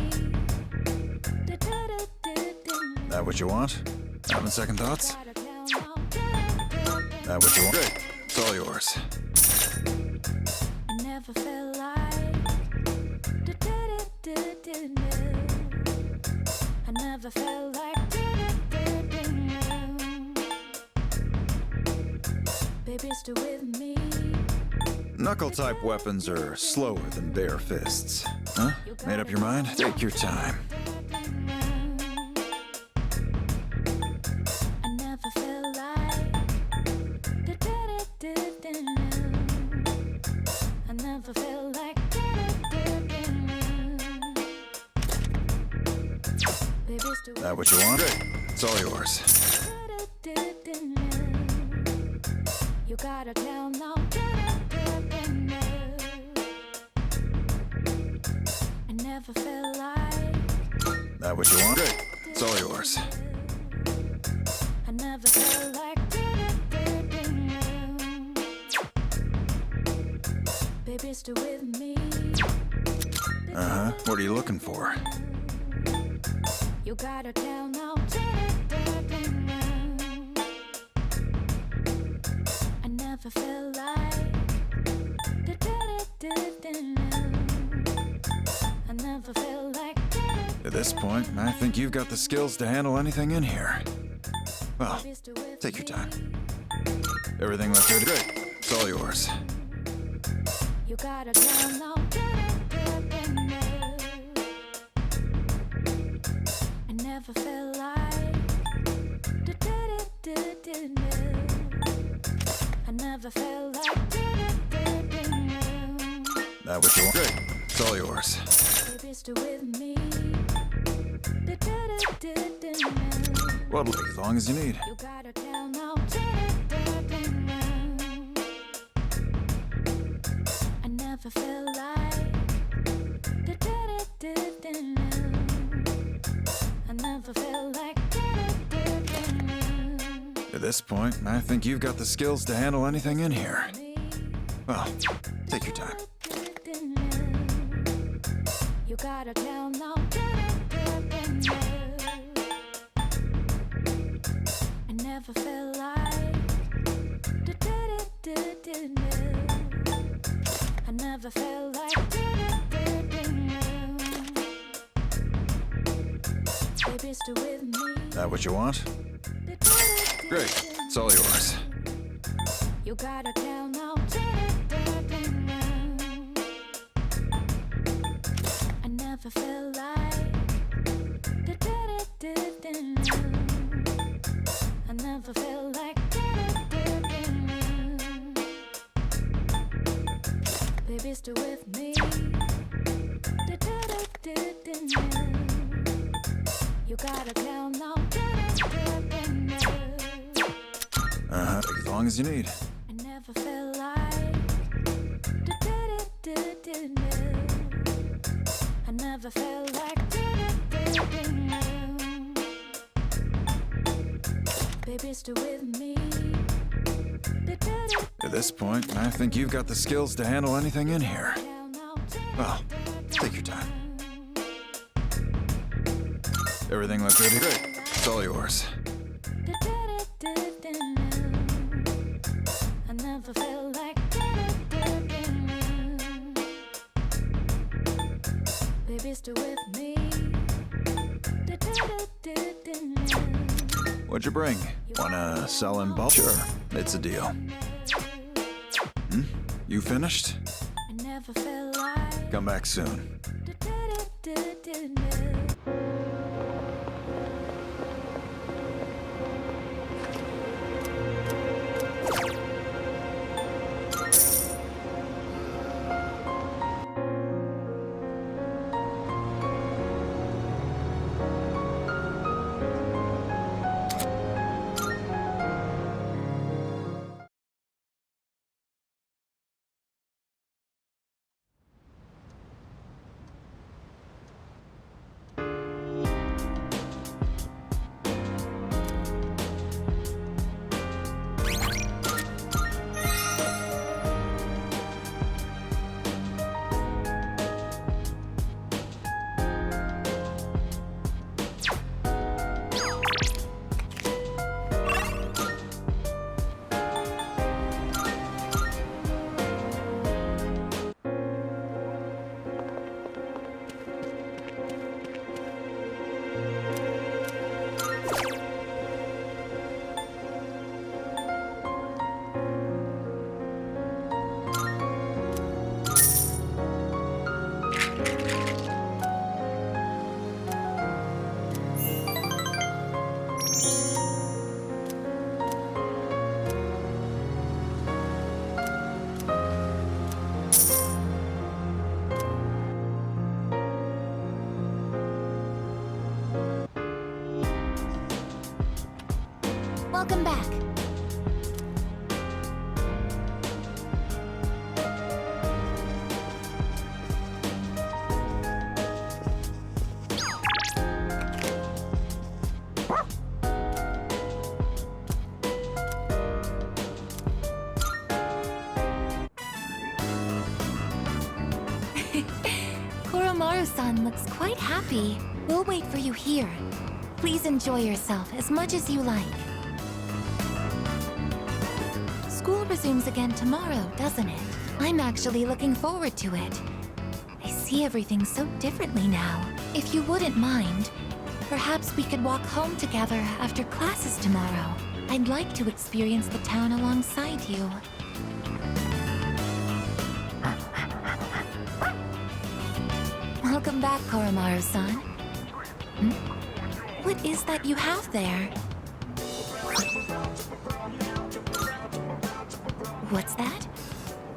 That what you want? Having second thoughts? That what you want? Good. It's all yours. I never felt like I never felt like baby still with me. Knuckle-type weapons are slower than bare fists. Huh? Made up your mind? Take your time. I never felt like I never felt like baby still That what you want? Good. It's all yours. you gotta tell now. I never felt like That what you want? Good. It's all yours. I never felt like baby still with me. Uh-huh. What are you looking for? You gotta tell now. I never felt like I never felt like At this point, I think you've got the skills to handle anything in here. Well, take your time. Everything looks good? Good. It's all yours. you gotta tell now. I never felt like I never felt like That what you want? Good. It's all yours. baby still with me. Well, as long as you need. You gotta tell now. I never felt like I never felt like At this point, I think you've got the skills to handle anything in here. Well, take your time. you gotta tell now. I never felt like I never felt like baby, still with me. That what you want? Great. It's all yours. You gotta tell now. I never felt like I never felt like baby, still with me. You gotta count now. Take as long as you need. I never felt like I never felt like baby, still with me. At this point, I think you've got the skills to handle anything in here. Well, take your time. Everything looks good? Great. It's all yours. I never felt like baby, still with me. What'd you bring? Wanna sell in bulk? Sure, it's a deal. You finished? I never felt like Come back soon. Welcome back. Koromaru-san looks quite happy. We'll wait for you here. Please enjoy yourself as much as you like. School resumes again tomorrow, doesn't it? I'm actually looking forward to it. I see everything so differently now. If you wouldn't mind, perhaps we could walk home together after classes tomorrow. I'd like to experience the town alongside you. Welcome back, Koromaru-san. What is that you have there? What's that?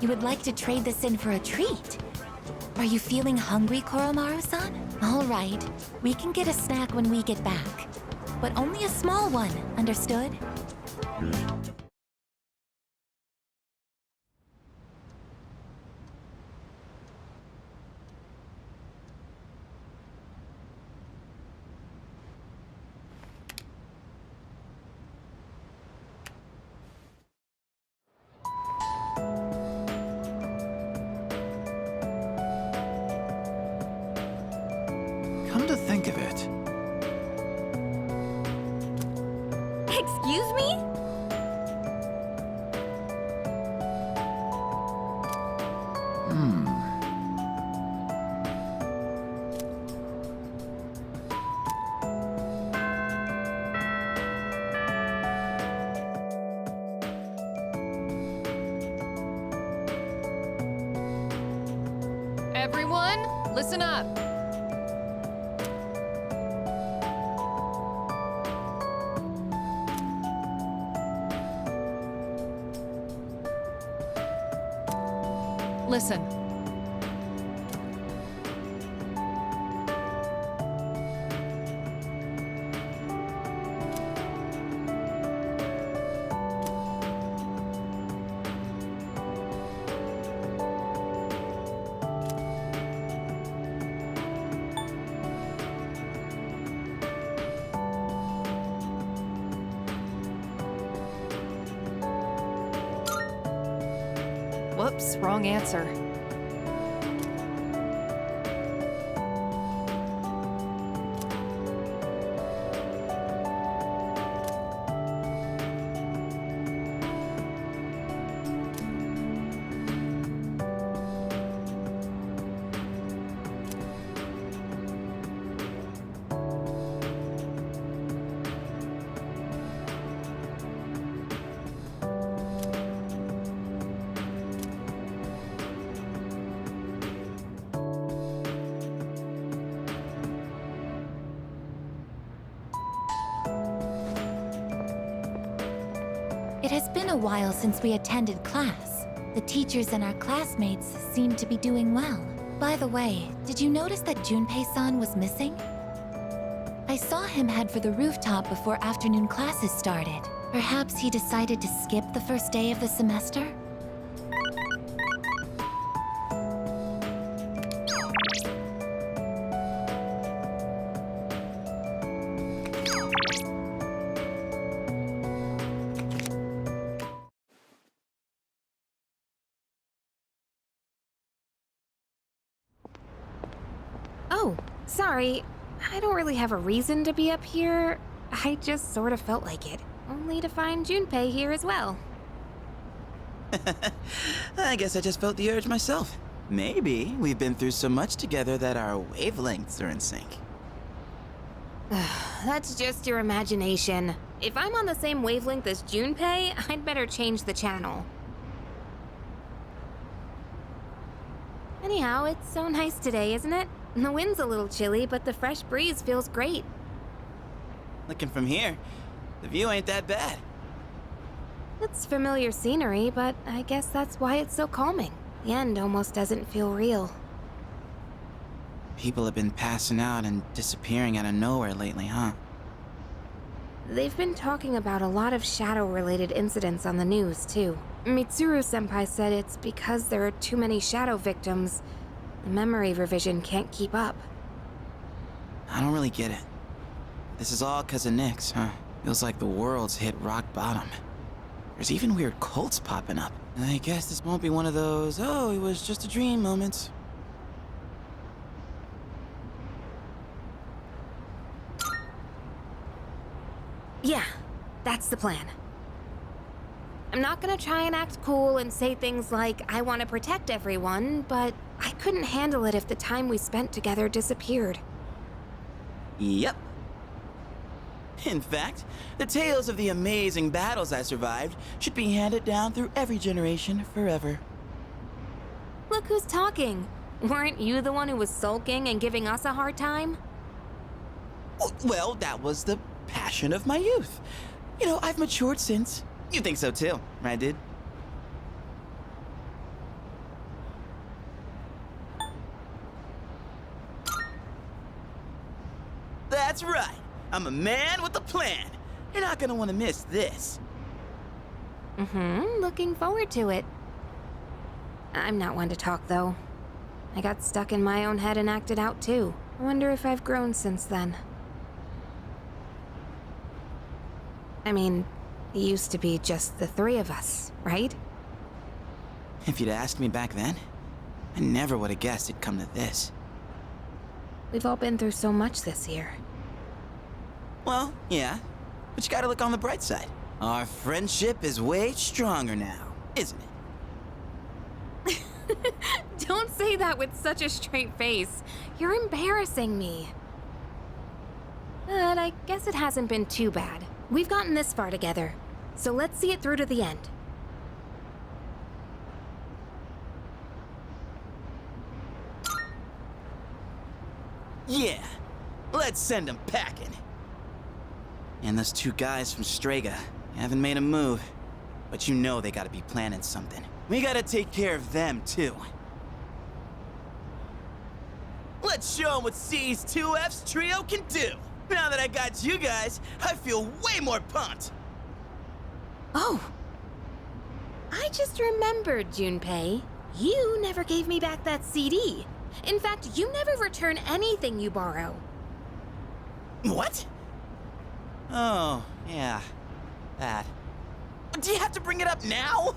You would like to trade this in for a treat? Are you feeling hungry, Koromaru-san? All right, we can get a snack when we get back. But only a small one, understood? Come to think of it, Excuse me? Everyone, listen up. Listen. Whoops, wrong answer. It has been a while since we attended class. The teachers and our classmates seem to be doing well. By the way, did you notice that Junpei-san was missing? I saw him head for the rooftop before afternoon classes started. Perhaps he decided to skip the first day of the semester? Oh, sorry. I don't really have a reason to be up here. I just sort of felt like it. Only to find Junpei here as well. I guess I just felt the urge myself. Maybe we've been through so much together that our wavelengths are in sync. That's just your imagination. If I'm on the same wavelength as Junpei, I'd better change the channel. Anyhow, it's so nice today, isn't it? The wind's a little chilly, but the fresh breeze feels great. Looking from here, the view ain't that bad. It's familiar scenery, but I guess that's why it's so calming. The end almost doesn't feel real. People have been passing out and disappearing out of nowhere lately, huh? They've been talking about a lot of shadow-related incidents on the news, too. Mitsuru-senpai said it's because there are too many shadow victims. The memory revision can't keep up. I don't really get it. This is all 'cause of Nyx, huh? Feels like the world's hit rock bottom. There's even weird cults popping up. I guess this won't be one of those, oh, it was just a dream moments. Yeah, that's the plan. I'm not gonna try and act cool and say things like, I want to protect everyone, but I couldn't handle it if the time we spent together disappeared. Yep. In fact, the tales of the amazing battles I survived should be handed down through every generation forever. Look who's talking. Weren't you the one who was sulking and giving us a hard time? Well, that was the passion of my youth. You know, I've matured since. You think so too, right, dude? That's right. I'm a man with a plan. You're not gonna want to miss this. Looking forward to it. I'm not one to talk, though. I got stuck in my own head and acted out, too. I wonder if I've grown since then. I mean, it used to be just the three of us, right? If you'd asked me back then, I never would have guessed it'd come to this. We've all been through so much this year. Well, yeah, but you gotta look on the bright side. Our friendship is way stronger now, isn't it? Don't say that with such a straight face. You're embarrassing me. But I guess it hasn't been too bad. We've gotten this far together, so let's see it through to the end. Yeah, let's send them packing. And those two guys from Strega haven't made a move, but you know they gotta be planning something. We gotta take care of them, too. Let's show them what C's 2F's trio can do. Now that I got you guys, I feel way more pumped. Oh. I just remembered, Junpei. You never gave me back that CD. In fact, you never return anything you borrow. What? Oh, yeah. That. Do you have to bring it up now?